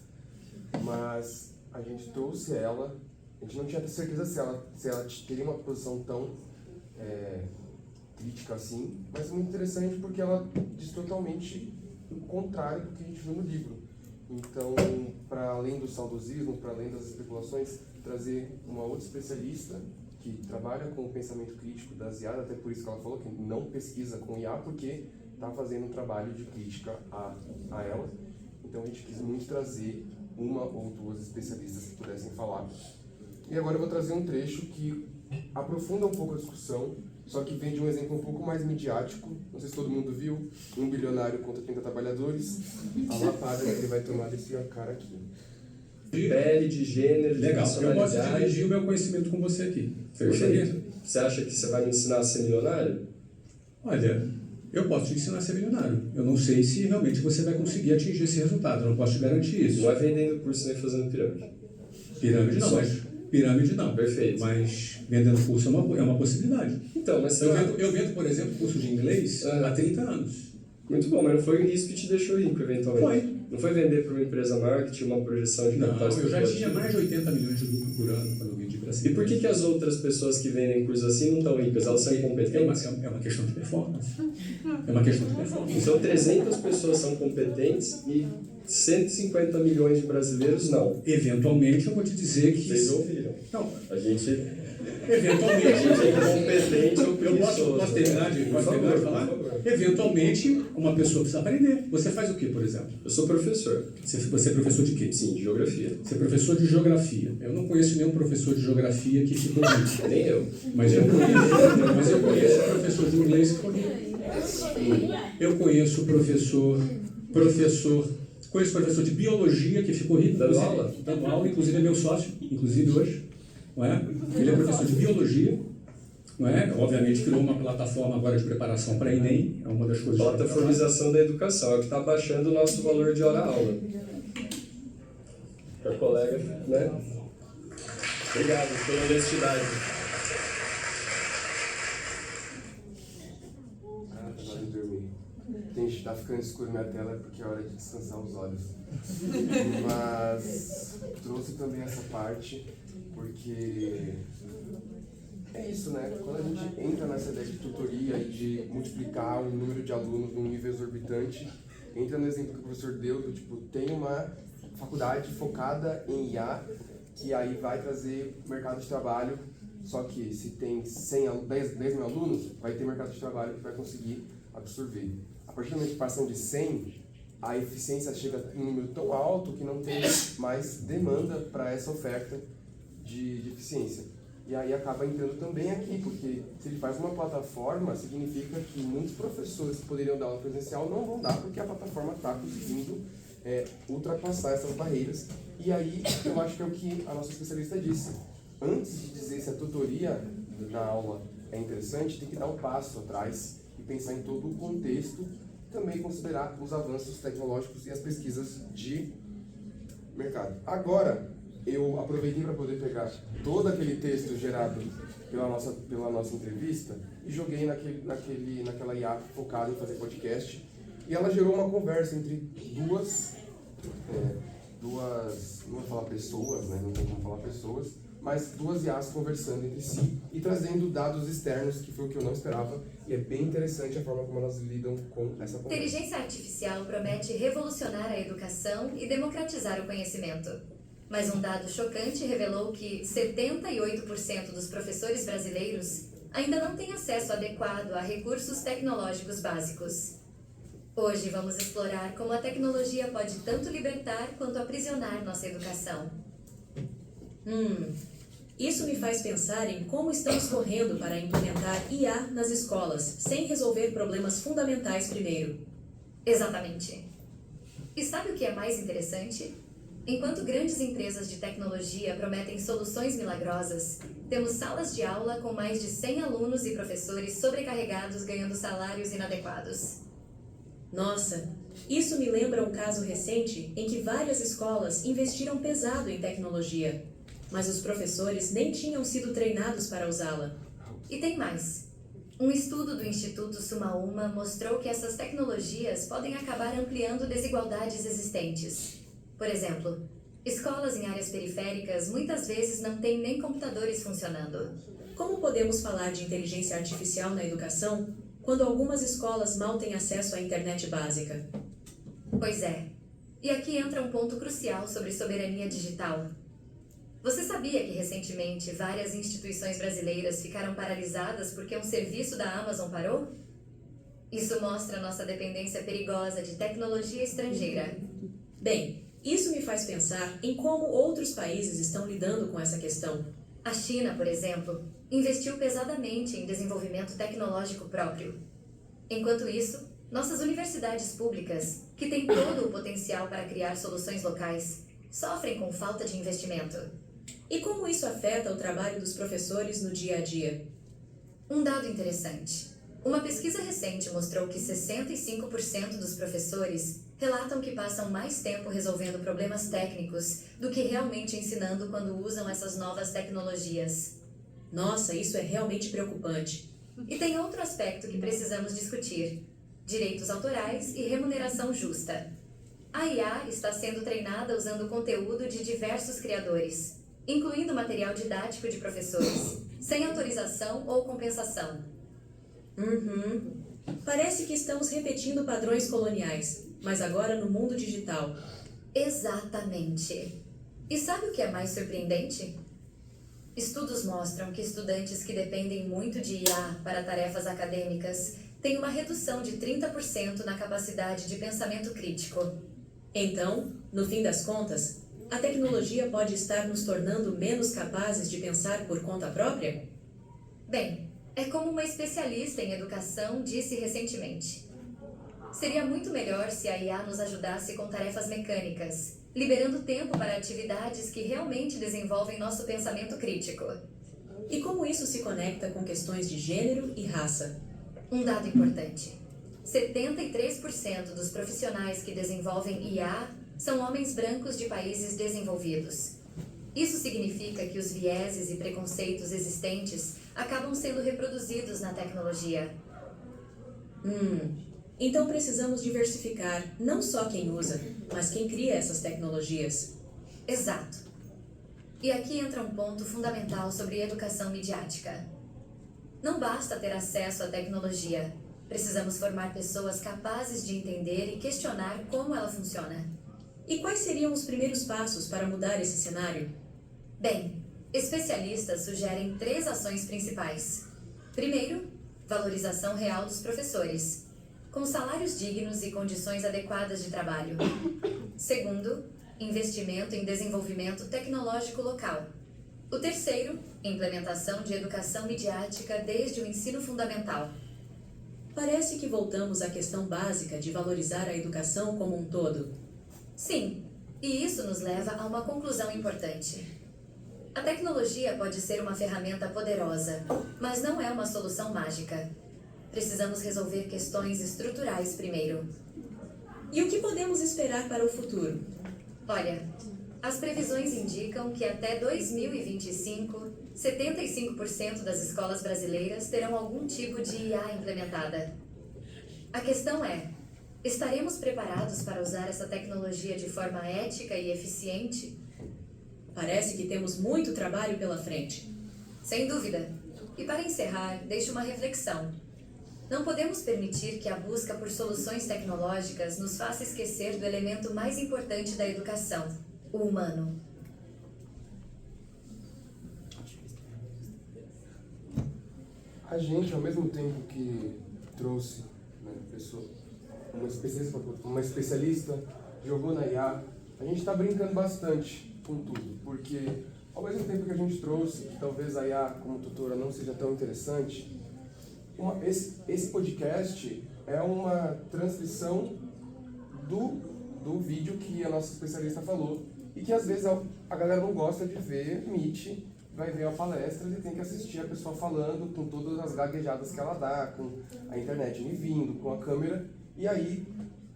Mas a gente trouxe ela, a gente não tinha certeza se ela teria uma posição tão crítica assim, mas muito interessante porque ela diz totalmente o contrário do que a gente viu no livro. Então, para além do saudosismo, para além das especulações, trazer uma outra especialista que trabalha com o pensamento crítico das IA, até por isso que ela falou que não pesquisa com IA, porque está fazendo um trabalho de crítica a ela. Então a gente quis muito trazer uma ou duas especialistas que pudessem falar. E agora eu vou trazer um trecho que aprofunda um pouco a discussão, só que vem de um exemplo um pouco mais midiático. Não sei se todo mundo viu, 1 bilionário contra 30 trabalhadores. A lapada que ele vai tomar desse cara aqui. De pele, de gênero, de legal, eu posso personalidade. dividir o meu conhecimento com você aqui. Perfeito. Você acha que você vai me ensinar a ser milionário? Olha, Eu posso te ensinar a ser milionário. Eu não sei se realmente você vai conseguir atingir esse resultado. Eu não posso te garantir isso. Não é vendendo curso nem fazendo pirâmide. Pirâmide não, mas... Pirâmide não. Perfeito. Mas vendendo curso é uma possibilidade. Então, mas eu vendo, por exemplo, curso de inglês há 30 anos. Muito bom, mas não foi isso que te deixou rico, eventualmente. Foi. Não foi vender para uma empresa maior que tinha uma projeção de capital Não, eu já tinha especulativo? mais de 80 milhões de lucro por ano quando eu vendi para cima. E por que as outras pessoas que vendem cursos assim não estão ricas? Elas são incompetentes? É uma questão de performance. É uma questão de performance. Então 300 pessoas são competentes e 150 milhões de brasileiros não. Eventualmente eu vou te dizer que... Vocês ouviram? Não. A gente... Eventualmente... A gente é incompetente ou eu posso terminar de falar? Eventualmente, uma pessoa precisa aprender. Você faz o quê, por exemplo? Eu sou professor. Você é professor de quê? Sim, de geografia. Você é professor de geografia. Eu não conheço nenhum professor de geografia que ficou rico. Nem eu. Mas eu conheço professor de inglês que ficou rico. Eu conheço professor de biologia que ficou rico. Dando aula? Dando aula, inclusive é meu sócio, inclusive hoje. Não é? Ele é professor de biologia. Não é? Obviamente criou uma plataforma agora de preparação para Enem, é uma das coisas. Plataformização da educação, é o que está baixando o nosso valor de hora-aula. Para colega, né? Obrigado pela honestidade. Hora de dormir. Gente, tá ficando escuro minha tela porque é hora de descansar os olhos. Mas trouxe também essa parte porque é isso, né? Quando a gente entra nessa ideia de tutoria e de multiplicar o número de alunos num nível exorbitante, entra no exemplo que o professor deu, do tipo, tem uma faculdade focada em IA, que aí vai trazer mercado de trabalho, só que se tem 10 mil alunos, vai ter mercado de trabalho que vai conseguir absorver. A partir do momento que passam de 100, a eficiência chega em um número tão alto que não tem mais demanda para essa oferta de eficiência. E aí acaba entrando também aqui, porque se ele faz uma plataforma, significa que muitos professores que poderiam dar aula presencial não vão dar, porque a plataforma está conseguindo ultrapassar essas barreiras. E aí eu acho que é o que a nossa especialista disse. Antes de dizer se a tutoria na aula é interessante, tem que dar um passo atrás e pensar em todo o contexto, e também considerar os avanços tecnológicos e as pesquisas de mercado. Agora, eu aproveitei para poder pegar todo aquele texto gerado pela nossa entrevista e joguei naquela IA focada em fazer podcast. E ela gerou uma conversa entre duas não vou falar pessoas, né? Não tem como falar pessoas, mas duas IAs conversando entre si e trazendo dados externos, que foi o que eu não esperava. E é bem interessante a forma como elas lidam com essa conversa. Inteligência artificial promete revolucionar a educação e democratizar o conhecimento. Mas um dado chocante revelou que 78% dos professores brasileiros ainda não têm acesso adequado a recursos tecnológicos básicos. Hoje vamos explorar como a tecnologia pode tanto libertar quanto aprisionar nossa educação. Isso me faz pensar em como estamos correndo para implementar IA nas escolas, sem resolver problemas fundamentais primeiro. Exatamente. E sabe o que é mais interessante? Enquanto grandes empresas de tecnologia prometem soluções milagrosas, temos salas de aula com mais de 100 alunos e professores sobrecarregados ganhando salários inadequados. Nossa, isso me lembra um caso recente em que várias escolas investiram pesado em tecnologia, mas os professores nem tinham sido treinados para usá-la. E tem mais. Um estudo do Instituto Suma Uma mostrou que essas tecnologias podem acabar ampliando desigualdades existentes. Por exemplo, escolas em áreas periféricas muitas vezes não têm nem computadores funcionando. Como podemos falar de inteligência artificial na educação quando algumas escolas mal têm acesso à internet básica? Pois é. E aqui entra um ponto crucial sobre soberania digital. Você sabia que recentemente várias instituições brasileiras ficaram paralisadas porque um serviço da Amazon parou? Isso mostra nossa dependência perigosa de tecnologia estrangeira. Bem, isso me faz pensar em como outros países estão lidando com essa questão. A China, por exemplo, investiu pesadamente em desenvolvimento tecnológico próprio. Enquanto isso, nossas universidades públicas, que têm todo o potencial para criar soluções locais, sofrem com falta de investimento. E como isso afeta o trabalho dos professores no dia a dia? Um dado interessante. Uma pesquisa recente mostrou que 65% dos professores relatam que passam mais tempo resolvendo problemas técnicos do que realmente ensinando quando usam essas novas tecnologias. Nossa, isso é realmente preocupante. E tem outro aspecto que precisamos discutir: direitos autorais e remuneração justa. A IA está sendo treinada usando conteúdo de diversos criadores, incluindo material didático de professores, sem autorização ou compensação. Parece que estamos repetindo padrões coloniais, mas agora no mundo digital. Exatamente. E sabe o que é mais surpreendente? Estudos mostram que estudantes que dependem muito de IA para tarefas acadêmicas têm uma redução de 30% na capacidade de pensamento crítico. Então, no fim das contas, a tecnologia pode estar nos tornando menos capazes de pensar por conta própria? Bem, é como uma especialista em educação disse recentemente. Seria muito melhor se a IA nos ajudasse com tarefas mecânicas, liberando tempo para atividades que realmente desenvolvem nosso pensamento crítico. E como isso se conecta com questões de gênero e raça? Um dado importante: 73% dos profissionais que desenvolvem IA são homens brancos de países desenvolvidos. Isso significa que os vieses e preconceitos existentes acabam sendo reproduzidos na tecnologia. Então precisamos diversificar não só quem usa, mas quem cria essas tecnologias. Exato. E aqui entra um ponto fundamental sobre educação midiática. Não basta ter acesso à tecnologia. Precisamos formar pessoas capazes de entender e questionar como ela funciona. E quais seriam os primeiros passos para mudar esse cenário? Bem, especialistas sugerem 3 ações principais. Primeiro, valorização real dos professores, com salários dignos e condições adequadas de trabalho. Segundo, investimento em desenvolvimento tecnológico local. O terceiro, implementação de educação midiática desde o ensino fundamental. Parece que voltamos à questão básica de valorizar a educação como um todo. Sim, e isso nos leva a uma conclusão importante. A tecnologia pode ser uma ferramenta poderosa, mas não é uma solução mágica. Precisamos resolver questões estruturais primeiro. E o que podemos esperar para o futuro? Olha, as previsões indicam que até 2025, 75% das escolas brasileiras terão algum tipo de IA implementada. A questão é: estaremos preparados para usar essa tecnologia de forma ética e eficiente? Parece que temos muito trabalho pela frente. Sem dúvida. E para encerrar, deixo uma reflexão. Não podemos permitir que a busca por soluções tecnológicas nos faça esquecer do elemento mais importante da educação: o humano. A gente, ao mesmo tempo que trouxe, né, uma especialista, jogou na IA, a gente está brincando bastante com tudo, porque ao mesmo tempo que a gente trouxe que talvez a IA como tutora não seja tão interessante, esse podcast é uma transcrição do vídeo que a nossa especialista falou, e que às vezes a galera não gosta de ver Meet, vai ver a palestra e tem que assistir a pessoa falando com todas as gaguejadas que ela dá, com a internet vindo, com a câmera, e aí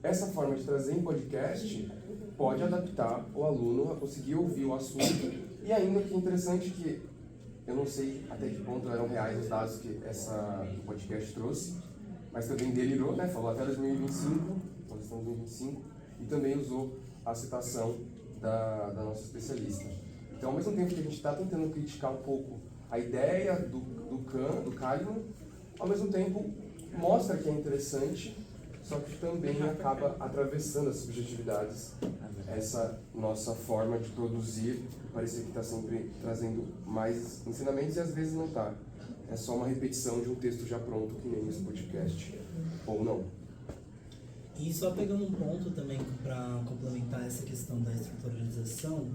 essa forma de trazer em podcast pode adaptar o aluno a conseguir ouvir o assunto. E ainda que é interessante que eu não sei até que ponto eram reais os dados que o podcast trouxe, mas também delirou, né? Falou até 2025, nós estamos em 2025, e também usou a citação da nossa especialista. Então, ao mesmo tempo que a gente está tentando criticar um pouco a ideia do Kahneman, ao mesmo tempo mostra que é interessante, só que também acaba atravessando as subjetividades, essa nossa forma de produzir, parecer que está sempre trazendo mais ensinamentos e às vezes não está. É só uma repetição de um texto já pronto, que nem esse podcast, ou não. E só pegando um ponto também para complementar essa questão da estruturalização,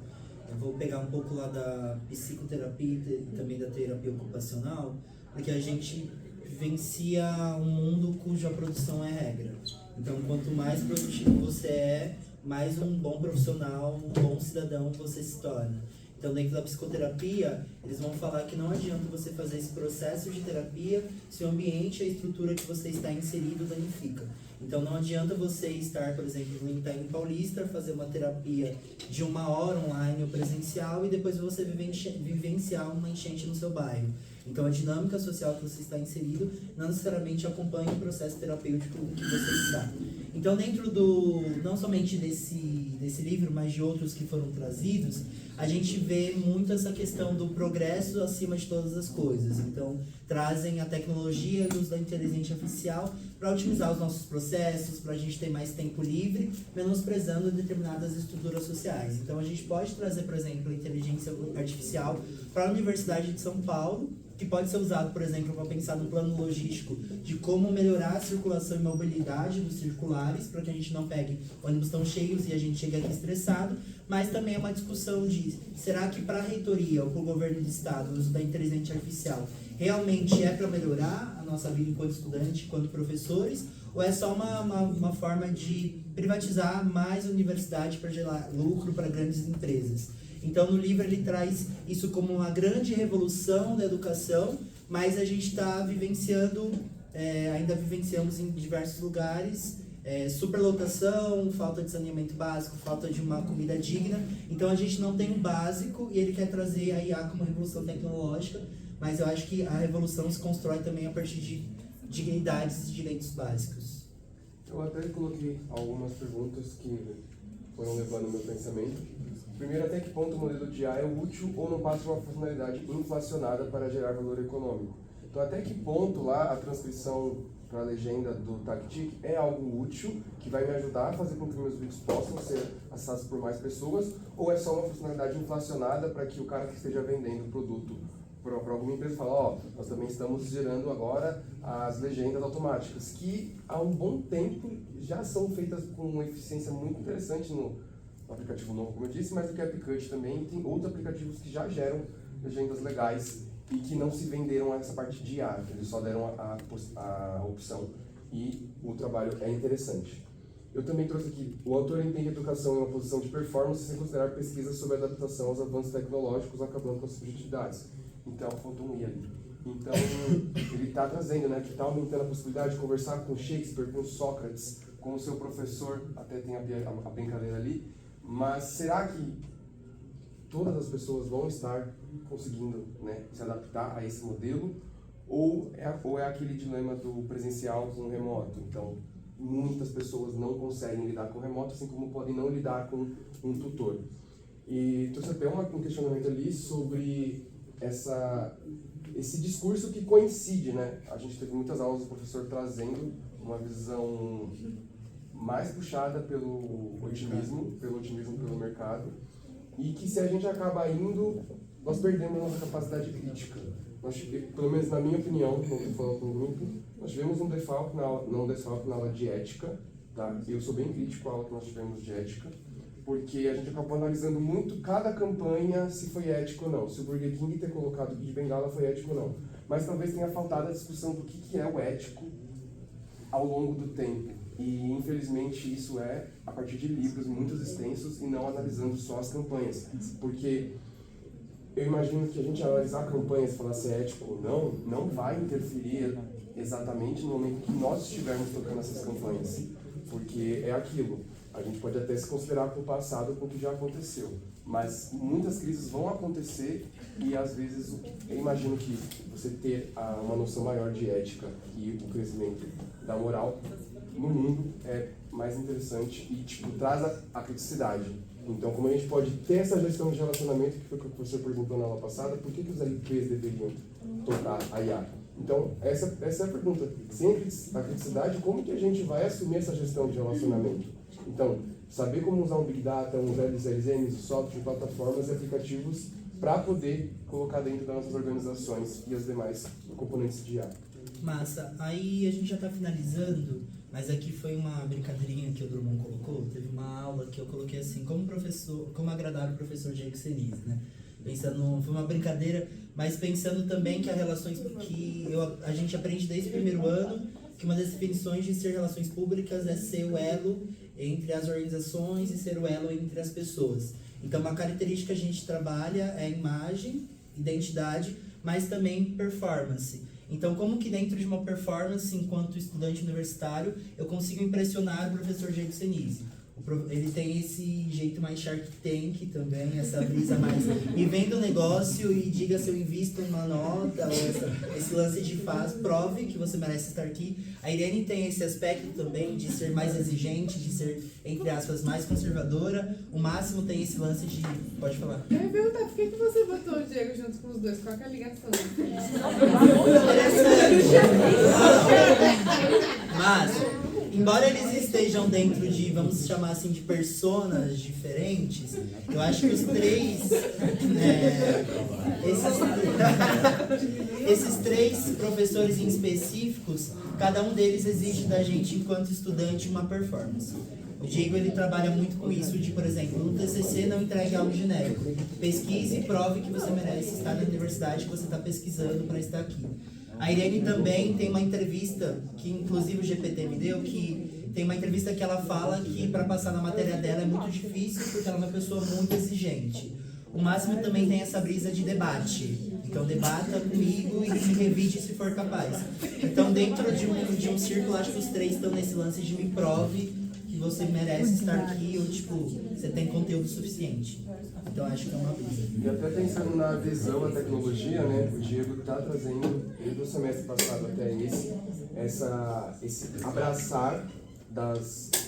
eu vou pegar um pouco lá da psicoterapia e também da terapia ocupacional, porque a gente vivencia um mundo cuja produção é regra. Então, quanto mais produtivo você é, mais um bom profissional, um bom cidadão você se torna. Então, dentro da psicoterapia, eles vão falar que não adianta você fazer esse processo de terapia se o ambiente e a estrutura que você está inserido danifica. Então, não adianta você estar, por exemplo, no Itaim Paulista, fazer uma terapia de 1 hora online ou presencial e depois você vivenciar uma enchente no seu bairro. Então, a dinâmica social que você está inserido não necessariamente acompanha o processo terapêutico que você está. Então, dentro não somente desse livro, mas de outros que foram trazidos, a gente vê muito essa questão do progresso acima de todas as coisas. Então, trazem a tecnologia e o uso da inteligência artificial para otimizar os nossos processos, para a gente ter mais tempo livre, menosprezando determinadas estruturas sociais. Então, a gente pode trazer, por exemplo, a inteligência artificial para a Universidade de São Paulo, que pode ser usado, por exemplo, para pensar no plano logístico de como melhorar a circulação e mobilidade dos circulares, para que a gente não pegue ônibus tão cheios e a gente chegue aqui estressado, mas também é uma discussão de será que para a reitoria ou para o governo do estado o uso da inteligência artificial realmente é para melhorar a nossa vida enquanto estudante, enquanto professores, ou é só uma forma de privatizar mais a universidade para gerar lucro para grandes empresas? Então, no livro ele traz isso como uma grande revolução da educação, mas a gente está vivenciando, ainda vivenciamos em diversos lugares, superlotação, falta de saneamento básico, falta de uma comida digna. Então, a gente não tem o básico e ele quer trazer a IA como revolução tecnológica, mas eu acho que a revolução se constrói também a partir de dignidades e direitos básicos. Eu até coloquei algumas perguntas que foram levando o meu pensamento. Primeiro, até que ponto o modelo de IA é útil ou não passa uma funcionalidade inflacionada para gerar valor econômico? Então, até que ponto lá a transcrição para a legenda do TACTIC é algo útil, que vai me ajudar a fazer com que meus vídeos possam ser acessados por mais pessoas, ou é só uma funcionalidade inflacionada para que o cara que esteja vendendo o produto para alguma empresa fale, nós também estamos gerando agora as legendas automáticas, que há um bom tempo já são feitas com uma eficiência muito interessante no aplicativo novo, como eu disse, mas o CapCut também tem outros aplicativos que já geram legendas legais e que não se venderam essa parte de IA, eles só deram a opção e o trabalho é interessante. Eu também trouxe aqui, o autor entende a educação em uma posição de performance sem considerar pesquisas sobre adaptação aos avanços tecnológicos, acabando com as subjetividades. Então, faltou um I ali. Então, ele está trazendo, que está aumentando a possibilidade de conversar com Shakespeare, com Sócrates, com o seu professor, até tem a brincadeira ali, mas será que todas as pessoas vão estar conseguindo se adaptar a esse modelo? Ou é aquele dilema do presencial com o remoto? Então, muitas pessoas não conseguem lidar com o remoto, assim como podem não lidar com um tutor. E trouxe até um questionamento ali sobre esse discurso que coincide, A gente teve muitas aulas do professor trazendo uma visão mais puxada pelo otimismo pelo mercado, e que se a gente acaba indo, nós perdemos a nossa capacidade crítica. Pelo menos na minha opinião, quando eu falo com o grupo, nós tivemos um desfalque na aula de ética, tá? Eu sou bem crítico à aula que nós tivemos de ética, porque a gente acabou analisando muito cada campanha, se foi ético ou não, se o Burger King ter colocado o Kid Bengala foi ético ou não. Mas talvez tenha faltado a discussão do que é o ético ao longo do tempo. E, infelizmente, isso é a partir de livros muito extensos e não analisando só as campanhas. Porque eu imagino que a gente analisar campanhas e falar se é ético ou não vai interferir exatamente no momento que nós estivermos tocando essas campanhas. Porque é aquilo. A gente pode até se considerar culpado com o que já aconteceu. Mas muitas crises vão acontecer e, às vezes, eu imagino que você ter uma noção maior de ética e o crescimento da moral no mundo é mais interessante e traz a criticidade. Então, como a gente pode ter essa gestão de relacionamento, que foi o que o professor perguntou na aula passada, por que os LPs deveriam tocar a IA? Então, essa é a pergunta. Sem a criticidade, como que a gente vai assumir essa gestão de relacionamento? Então, saber como usar um Big Data, uns LLMs, software, plataformas e aplicativos para poder colocar dentro das nossas organizações e as demais componentes de IA. Massa. Aí a gente já está finalizando, mas aqui foi uma brincadeirinha que o Drummond colocou. Teve uma aula que eu coloquei assim, como agradar o professor Diego Cerise, foi uma brincadeira, mas pensando também que a gente aprende desde o primeiro ano que uma das definições de ser relações públicas é ser o elo entre as organizações e ser o elo entre as pessoas. Então, uma característica que a gente trabalha é imagem, identidade, mas também performance. Então, como que dentro de uma performance, enquanto estudante universitário, eu consigo impressionar o professor Diego Senise? Ele tem esse jeito mais Shark Tank também, essa brisa mais... Me venda o negócio e diga se eu invisto uma nota, ou esse lance de prove que você merece estar aqui. A Irene tem esse aspecto também de ser mais exigente, de ser, entre aspas, mais conservadora. O Máximo tem esse lance de... Pode falar. Eu ia perguntar, por que você botou o Diego junto com os dois? Qual que é a ligação? Mas, embora eles estejam dentro de, vamos chamar assim, de personas diferentes, eu acho que os três, esses três professores em específicos, cada um deles exige da gente, enquanto estudante, uma performance. O Diego, ele trabalha muito com isso de, por exemplo, no TCC não entregue algo genérico. Pesquise e prove que você merece estar na universidade que você está pesquisando para estar aqui. A Irene também tem uma entrevista, que inclusive o GPT me deu, que tem uma entrevista que ela fala que para passar na matéria dela é muito difícil, porque ela é uma pessoa muito exigente. O Máximo também tem essa brisa de debate. Então debata comigo e me revide se for capaz. Então dentro de um círculo, acho que os três estão nesse lance de me prove que você merece estar aqui, ou tipo, você tem conteúdo suficiente. Então acho que é uma brisa. E até pensando na adesão à tecnologia, né, o Diego está trazendo, desde o semestre passado até esse abraçar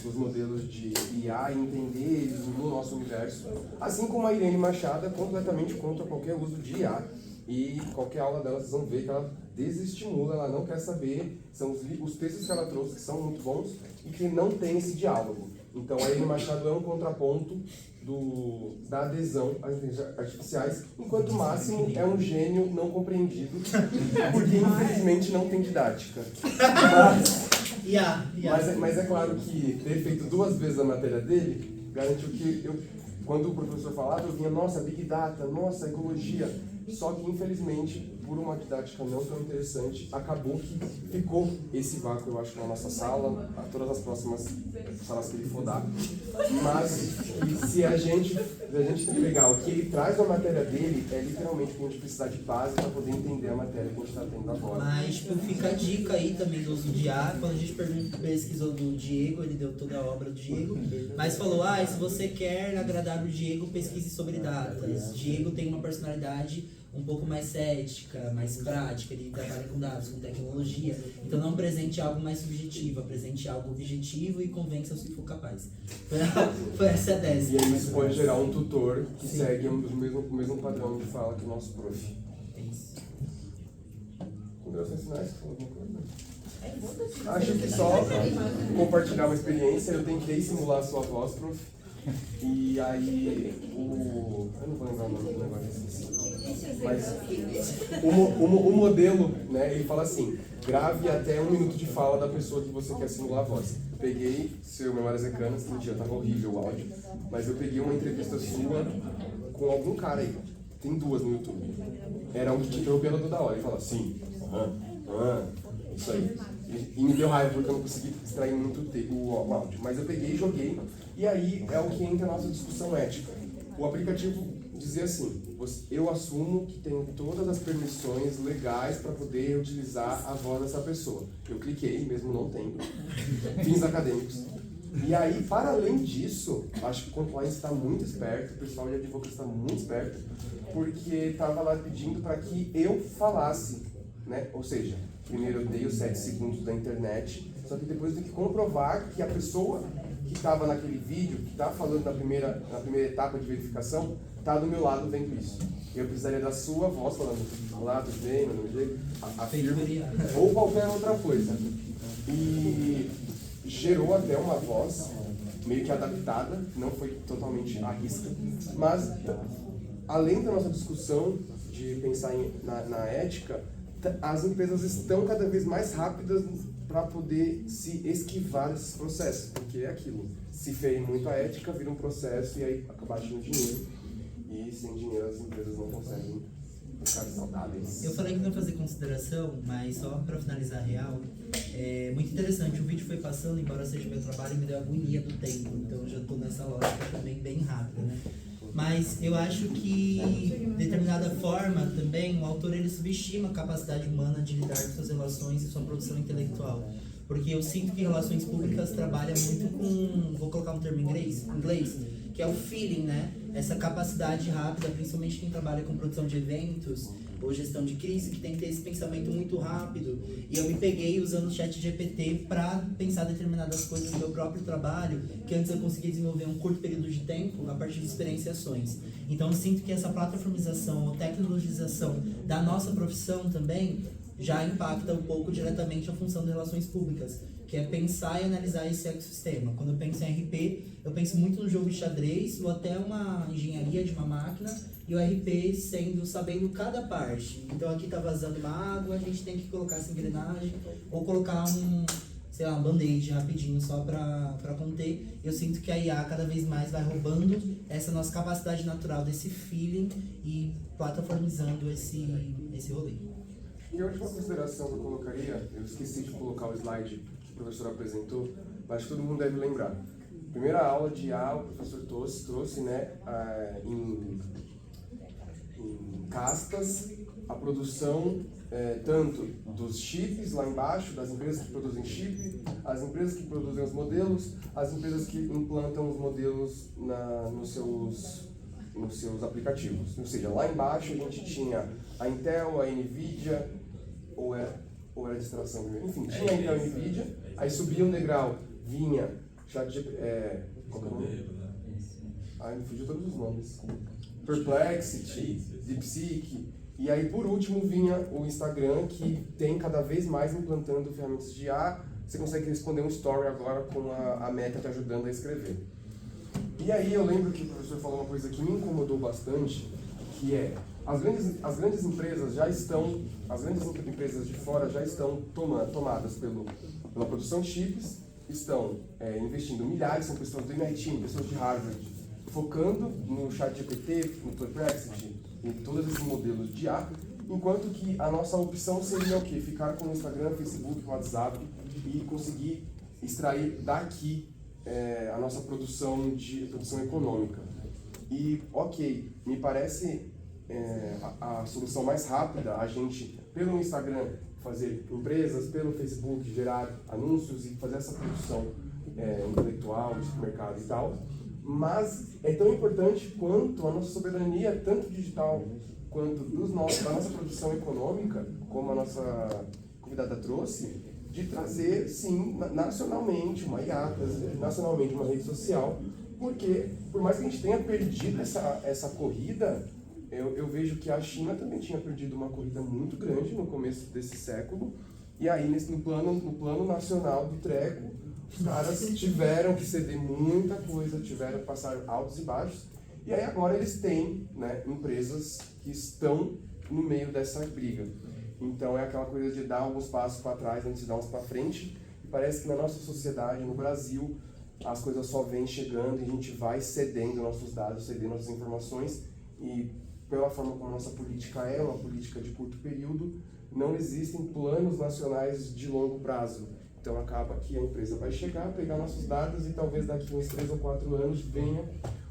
dos modelos de IA e entender eles no nosso universo, assim como a Irene Machado é completamente contra qualquer uso de IA. E qualquer aula dela, vocês vão ver que ela desestimula, ela não quer saber, são os textos que ela trouxe que são muito bons e que não tem esse diálogo. Então a Irene Machado é um contraponto da adesão às inteligências artificiais, enquanto o Máximo é um gênio não compreendido, porque infelizmente não tem didática. Mas é claro que ter feito 2 vezes a matéria dele garantiu que quando o professor falava, eu vinha, nossa, Big Data, nossa, ecologia. Só que, infelizmente, por uma didática não tão interessante, acabou que ficou esse vácuo, eu acho, na nossa sala, a todas as próximas salas que ele for dar. Mas, se a gente pegar o que ele traz na matéria dele, é literalmente que a gente precisa de base para poder entender a matéria que a gente está tendo agora. Mas, tipo, fica a dica aí também do uso de IA. Quando a gente pesquisou do Diego, ele deu toda a obra do Diego, mas falou, se você quer agradar o Diego, pesquise sobre datas. Diego tem uma personalidade um pouco mais cética, mais prática, ele trabalha com dados, com tecnologia, então não apresente algo mais subjetivo, apresente algo objetivo e convença se for capaz. Foi essa a tese. E aí isso pode gerar um tutor que segue o mesmo padrão de fala que o nosso prof. É isso. Considerações finais, alguma coisa? Acho que só compartilhar uma experiência, eu tentei simular a sua voz, prof. E aí, eu não vou lembrar o nome do negócio, mas o modelo, né, ele fala assim, grave até 1 minuto de fala da pessoa que você quer simular a voz. Peguei, seu Memórias Arcanas, mentira, tava horrível o áudio, mas eu peguei uma entrevista sua com algum cara aí, tem 2 no YouTube. Era um que te interrompeu toda hora, e fala sim, isso aí. E me deu raiva porque eu não consegui extrair muito o áudio. Mas eu peguei e joguei, e aí é o que entra na nossa discussão ética. O aplicativo dizia assim, eu assumo que tenho todas as permissões legais para poder utilizar a voz dessa pessoa. Eu cliquei, mesmo não tendo, fins acadêmicos. E aí, para além disso, acho que o compliance está muito esperto, o pessoal de advocacia está muito esperto, porque estava lá pedindo para que eu falasse, né? Ou seja, primeiro eu dei os 7 segundos da internet, só que depois eu tenho que comprovar que a pessoa que estava naquele vídeo, que está falando na primeira etapa de verificação, está do meu lado vendo isso. Eu precisaria da sua voz falando, olá, tudo bem, meu nome é Diego, afirmo, ou qualquer outra coisa. E gerou até uma voz meio que adaptada, não foi totalmente à risca, mas além da nossa discussão de pensar na ética, as empresas estão cada vez mais rápidas para poder se esquivar desses processos, porque é aquilo, se ferem muito a ética, vira um processo e aí acaba achando dinheiro, e sem dinheiro as empresas não conseguem ficar saudáveis. Eu falei que não ia fazer consideração, mas só para finalizar a real, é muito interessante, o vídeo foi passando, embora seja meu trabalho, me deu agonia do tempo, então eu já estou nessa lógica também bem rápida, né? Mas eu acho que, de determinada forma, também, o autor ele subestima a capacidade humana de lidar com suas relações e sua produção intelectual. Porque eu sinto que relações públicas trabalha muito com, vou colocar um termo em inglês, que é o feeling, né? Essa capacidade rápida, principalmente quem trabalha com produção de eventos ou gestão de crise, que tem que ter esse pensamento muito rápido. E eu me peguei usando o ChatGPT para pensar determinadas coisas no meu próprio trabalho, que antes eu conseguia desenvolver em um curto período de tempo a partir de experienciações. Então eu sinto que essa plataformização ou tecnologização da nossa profissão também já impacta um pouco diretamente a função de relações públicas, que é pensar e analisar esse ecossistema. Quando eu penso em RP, eu penso muito no jogo de xadrez ou até uma engenharia de uma máquina, e o RP sabendo cada parte. Então aqui está vazando uma água, a gente tem que colocar essa engrenagem, ou colocar uma band-aid rapidinho só para conter. Eu sinto que a IA cada vez mais vai roubando essa nossa capacidade natural desse feeling e plataformizando esse rolê. E a última consideração que eu colocaria, eu esqueci de colocar o slide que o professor apresentou, mas todo mundo deve lembrar. Primeira aula de IA, o professor trouxe né, em castas a produção tanto dos chips lá embaixo, das empresas que produzem chip, as empresas que produzem os modelos, as empresas que implantam os modelos nos seus aplicativos. Ou seja, lá embaixo a gente tinha a Intel, a Nvidia, ou era distração primeiro? Enfim, tinha a Intel e a Nvidia, aí subia um degrau, vinha ChatGPT, qual que é o nome? Me fugiu todos os nomes. Perplexity, DeepSeek, e aí por último vinha o Instagram, que tem cada vez mais implantando ferramentas de IA. Você consegue responder um story agora com a Meta te ajudando a escrever. E aí eu lembro que o professor falou uma coisa que me incomodou bastante, que é as grandes empresas já estão, as grandes empresas de fora já estão tomadas pela produção de chips, estão investindo milhares, são pessoas do MIT, pessoas de Harvard, focando no ChatGPT, no Perplexity, em todos esses modelos de IA, enquanto que a nossa opção seria o quê? Ficar com o Instagram, Facebook, WhatsApp e conseguir extrair daqui a nossa produção econômica. E, ok, me parece a solução mais rápida, a gente, pelo Instagram, fazer empresas, pelo Facebook, gerar anúncios e fazer essa produção intelectual, de mercado e tal, mas é tão importante quanto a nossa soberania, tanto digital quanto da nossa produção econômica, como a nossa convidada trouxe, de trazer, sim, nacionalmente uma IA, nacionalmente uma rede social, porque, por mais que a gente tenha perdido essa corrida, eu vejo que a China também tinha perdido uma corrida muito grande no começo desse século, e aí no plano nacional do treco, os caras tiveram que ceder muita coisa, tiveram que passar altos e baixos, e aí agora eles têm, né, empresas que estão no meio dessa briga. Então é aquela coisa de dar alguns passos para trás antes de dar uns para frente, e parece que na nossa sociedade, no Brasil, as coisas só vêm chegando e a gente vai cedendo nossos dados, cedendo nossas informações, e pela forma como a nossa política é uma política de curto período, não existem planos nacionais de longo prazo. Então acaba que a empresa vai chegar, pegar nossos dados e talvez daqui uns 3 ou 4 anos venha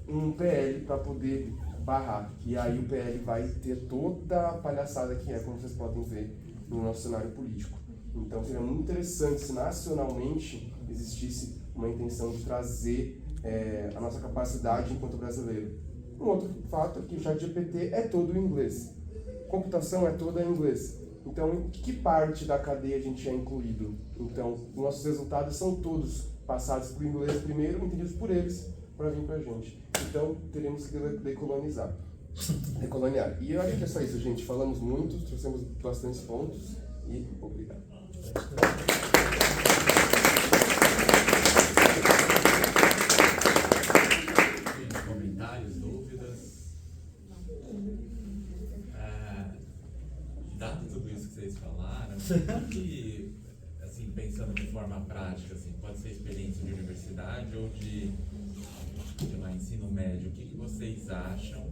um PL para poder barrar. E aí o PL vai ter toda a palhaçada que é, como vocês podem ver, no nosso cenário político. Então seria muito interessante se nacionalmente existisse uma intenção de trazer a nossa capacidade enquanto brasileiro. Um outro fato é que o ChatGPT é todo em inglês. Computação é toda em inglês. Então, em que parte da cadeia a gente é incluído? Então, nossos resultados são todos passados por inglês primeiro, entendidos por eles, para vir para a gente. Então, teremos que decoloniar. E eu acho que é só isso, gente. Falamos muito, trouxemos bastantes pontos e obrigado. Comentários, dúvidas? Dado tudo isso que vocês falaram, que, assim, pensando de forma prática, assim, pode ser experiência de universidade ou de ensino médio, o que vocês acham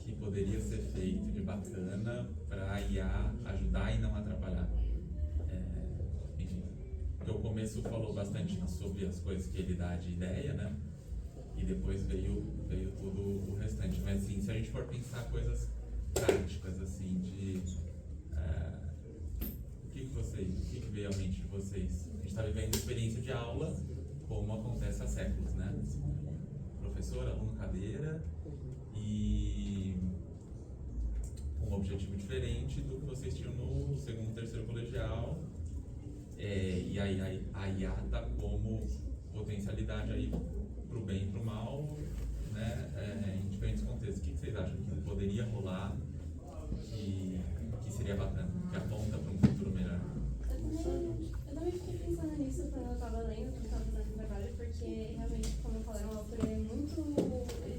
que poderia ser feito de bacana para a IA ajudar e não atrapalhar? Enfim, porque o começo falou bastante sobre as coisas que ele dá de ideia, né? e depois veio tudo o restante. Mas assim, se a gente for pensar coisas práticas, assim, de o que veio à mente de vocês? A gente está vivendo experiência de aula como acontece há séculos, né? Professor, aluno, cadeira, e um objetivo diferente do que vocês tinham no segundo, terceiro colegial, e aí a IA está como potencialidade aí para o bem e para o mal, né? Em diferentes contextos. O que vocês acham que poderia rolar que seria bacana, que aponta para um futuro melhor? Eu também fiquei pensando nisso quando eu estava lendo, quando eu estava fazendo trabalho, porque realmente, como eu falei, o autor ele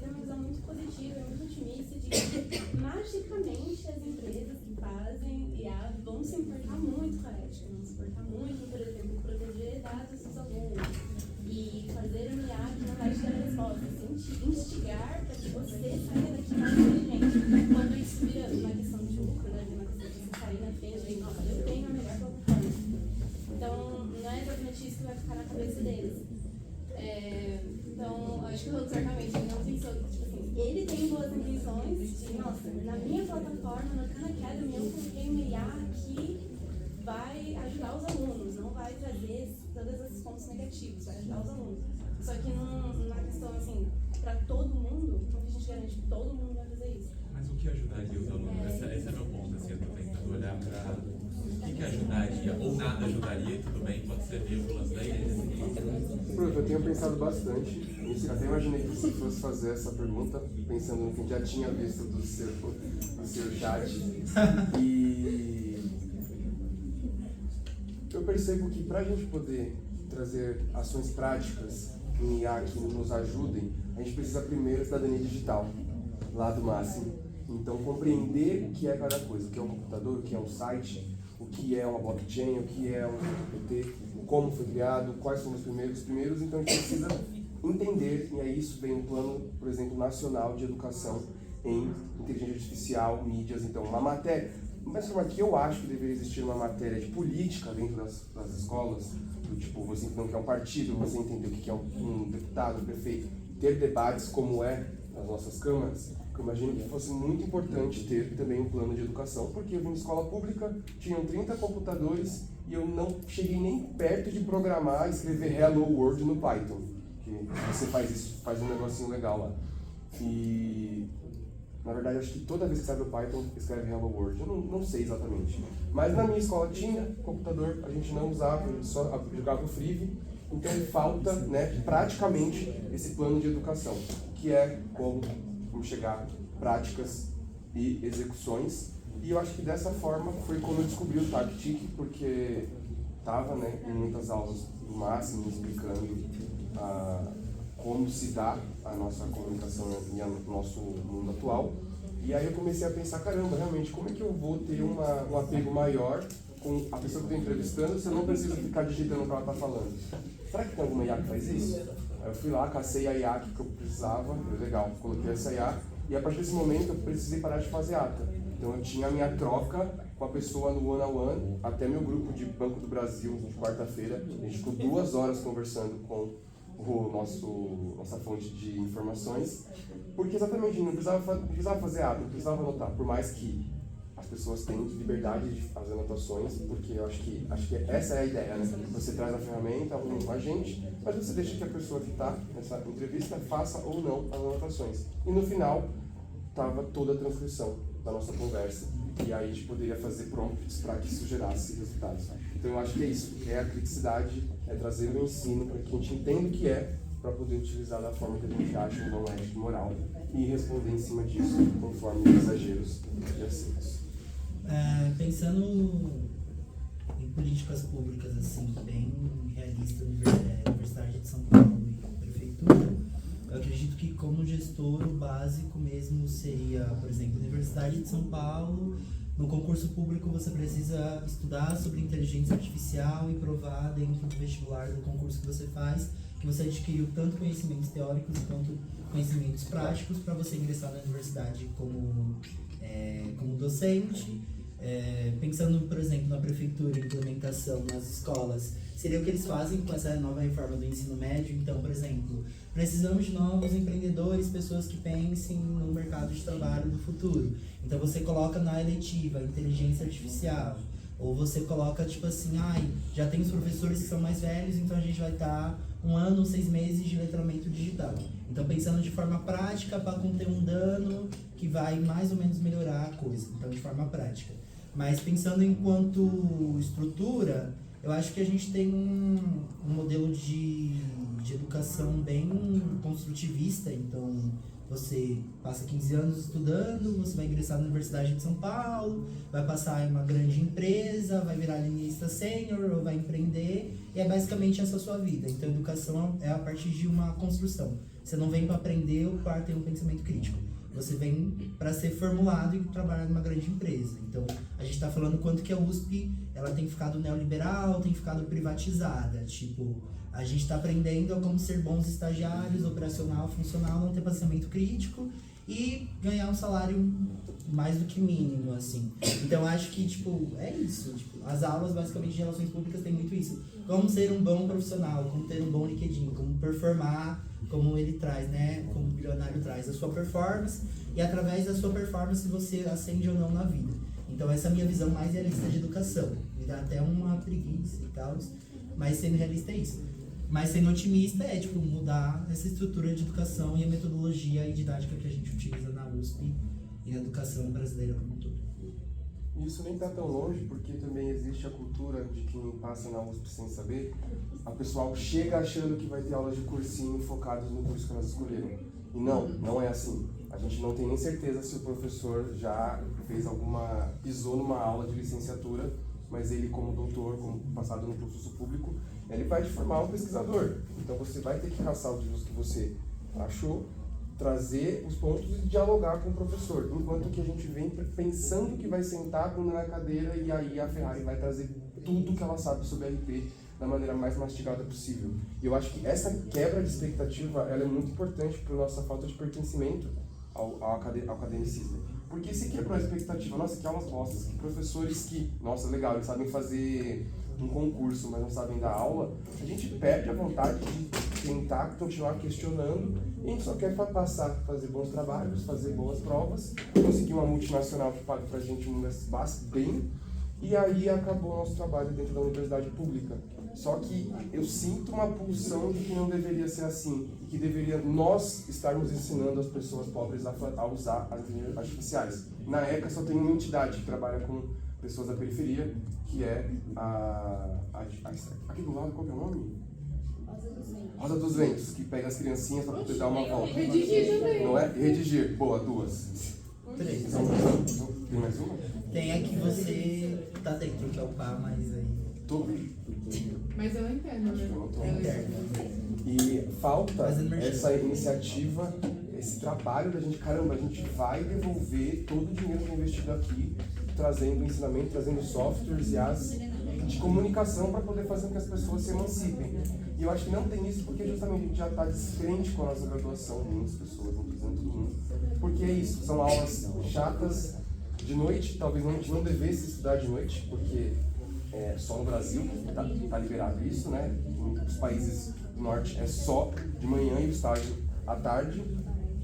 tem uma visão muito positiva, muito otimista de que magicamente as empresas que fazem IA vão se importar muito com a ética, vão se importar muito, por exemplo, proteger dados dos alunos e fazer um IA que não vai te dar resposta, instigar para que você saia daqui mais inteligente. Quando isso vira uma questão de lucro, né, uma questão de você sair na frente e nossa, eu tenho a melhor plataforma. Então, não é exatamente isso que vai ficar na cabeça deles. Então, acho que o outro certamente não pensou que, tipo assim, ele tem boas intenções de, nossa, na minha plataforma, no Khan Academy, eu coloquei uma IA que vai ajudar os alunos, não vai trazer todos esses pontos negativos, vai ajudar os alunos. Só que numa questão, assim, para todo mundo, como que a gente garante que todo mundo vai fazer isso? Mas o que ajudaria os alunos? Esse é meu ponto, assim, eu tô tentando olhar para o que ajudaria, ou nada ajudaria, tudo bem, pode ser vírgulas daí. Prof, eu tenho pensado bastante nisso, até imaginei que você fosse fazer essa pergunta, pensando no que já tinha visto do seu chat, e eu percebo que para a gente poder trazer ações práticas em IA que nos ajudem, a gente precisa primeiro cidadania digital, lá do máximo. Então, compreender o que é cada coisa, o que é um computador, o que é um site, o que é uma blockchain, o que é um GPT, como foi criado, quais foram os primeiros, então a gente precisa entender, e aí isso vem no plano, por exemplo, nacional de educação em inteligência artificial, mídias, então uma matéria, mas como aqui eu acho que deveria existir uma matéria de política dentro das escolas, do tipo, você entender o que é um partido, você entender o que é um deputado, um prefeito, ter debates como é nas nossas câmaras. Eu imagino que fosse muito importante ter também um plano de educação, porque eu vim de escola pública, tinham 30 computadores e eu não cheguei nem perto de programar e escrever Hello World no Python. Que você faz isso, faz um negocinho legal lá. E na verdade acho que toda vez que sabe o Python, escreve Hello World. Eu não sei exatamente. Mas na minha escola tinha computador, a gente não usava, a gente só jogava o Frive. Então falta, né, praticamente esse plano de educação, que é como chegar práticas e execuções. E eu acho que dessa forma foi quando eu descobri o TACTIC, porque estava, né, em muitas aulas do Máximo explicando como se dá a nossa comunicação e o nosso mundo atual. E aí eu comecei a pensar, caramba, realmente, como é que eu vou ter um apego maior com a pessoa que eu estou entrevistando se eu não preciso ficar digitando o que ela está falando? Será que tem alguma IA que faz isso? Aí eu fui lá, cacei a IA que eu precisava, foi legal, coloquei essa IA, e a partir desse momento eu precisei parar de fazer ata. Então eu tinha a minha troca com a pessoa no one-on-one, até meu grupo de Banco do Brasil, de quarta-feira, a gente ficou 2 horas conversando com nossa fonte de informações, porque exatamente não precisava fazer ata, não precisava anotar, por mais que as pessoas têm liberdade de fazer anotações, porque eu acho que essa é a ideia, né? Você traz a ferramenta, um agente, mas você deixa que a pessoa que está nessa entrevista faça ou não as anotações. E no final, estava toda a transcrição da nossa conversa, e aí a gente poderia fazer prompts para que isso gerasse resultados. Então eu acho que é isso, é a criticidade, é trazer o ensino para que a gente entenda o que é, para poder utilizar da forma que a gente acha não ético e moral, e responder em cima disso, conforme exageros e aceitos. Pensando em políticas públicas assim, bem realistas, Universidade de São Paulo e Prefeitura, eu acredito que como gestor o básico mesmo seria, por exemplo, Universidade de São Paulo, no concurso público você precisa estudar sobre inteligência artificial e provar dentro do vestibular do concurso que você faz que você adquiriu tanto conhecimentos teóricos quanto conhecimentos práticos para você ingressar na universidade como docente. Pensando, por exemplo, na prefeitura, implementação nas escolas, seria o que eles fazem com essa nova reforma do ensino médio. Então, por exemplo, precisamos de novos empreendedores, pessoas que pensem no mercado de trabalho do futuro. Então você coloca na eletiva inteligência artificial, ou você coloca tipo assim, já tem os professores que são mais velhos, então a gente vai estar 1 ano, 6 meses de letramento digital. Então pensando de forma prática para conter um dano que vai mais ou menos melhorar a coisa, então de forma prática. Mas pensando enquanto estrutura, eu acho que a gente tem um modelo de educação bem construtivista. Então você passa 15 anos estudando, você vai ingressar na Universidade de São Paulo, vai passar em uma grande empresa, vai virar linguista sênior ou vai empreender, e é basicamente essa a sua vida. Então a educação é a partir de uma construção. Você não vem para aprender ou para ter um pensamento crítico. Você vem para ser formulado e trabalhar numa grande empresa. Então, a gente está falando quanto que a USP ela tem ficado neoliberal, tem ficado privatizada. Tipo, a gente está aprendendo a como ser bons estagiários, operacional, funcional, não ter pensamento crítico e ganhar um salário mais do que mínimo, assim. Então, acho que, tipo, é isso. Tipo, as aulas, basicamente, de relações públicas têm muito isso. Como ser um bom profissional, como ter um bom LinkedIn, como performar, como ele traz, né? Como o bilionário traz a sua performance, e através da sua performance você ascende ou não na vida. Então essa é a minha visão mais realista de educação. Me dá até uma preguiça e tal, mas sendo realista é isso. Mas sendo otimista é tipo mudar essa estrutura de educação e a metodologia e didática que a gente utiliza na USP e na educação brasileira como um todo. Isso nem está tão longe, porque também existe a cultura de quem passa na USP sem saber. A pessoal chega achando que vai ter aulas de cursinho focadas no curso que elas escolheram. E não é assim. A gente não tem nem certeza se o professor já fez pisou numa aula de licenciatura, mas ele como doutor, como passado no concurso público, ele vai te formar um pesquisador. Então você vai ter que caçar os livros que você achou, trazer os pontos e dialogar com o professor, enquanto que a gente vem pensando que vai sentar a bunda na cadeira e aí a Ferrari vai trazer tudo que ela sabe sobre RP da maneira mais mastigada possível. E eu acho que essa quebra de expectativa ela é muito importante para a nossa falta de pertencimento ao academicismo. Porque se quebrou a expectativa, nossa, que aulas bostas, que professores que, nossa, legal, eles sabem fazer um concurso, mas não sabem dar aula, a gente perde a vontade de tentar continuar questionando, e a gente só quer passar, fazer bons trabalhos, fazer boas provas, conseguir uma multinacional que pague pra gente um espaço bem, e aí acabou o nosso trabalho dentro da universidade pública. Só que eu sinto uma pulsão de que não deveria ser assim, e que deveria nós estarmos ensinando as pessoas pobres a usar as inteligências artificiais. Na ECA só tem uma entidade que trabalha com pessoas da periferia, que é aqui do lado, qual que é o nome? Rosa dos Ventos, que pega as criancinhas para poder dar uma volta. Redigir também. Não é? Redigir. Boa, 2. 3. Tem mais uma? Tem a que você tá dentro, que é o pá, mas aí... Tô. Mas eu entendo, né? E falta essa iniciativa, esse trabalho da gente, caramba, a gente vai devolver todo o dinheiro que é investido aqui, trazendo ensinamento, trazendo softwares e as de comunicação para poder fazer com que as pessoas se emancipem. E eu acho que não tem isso porque justamente a gente já está descrente com a nossa graduação, muitas pessoas, não dizendo todo mundo. Porque é isso, são aulas chatas de noite, talvez a gente não devesse estudar de noite, porque só no Brasil está liberado isso, né? Em muitos países do norte é só de manhã e o estágio à tarde.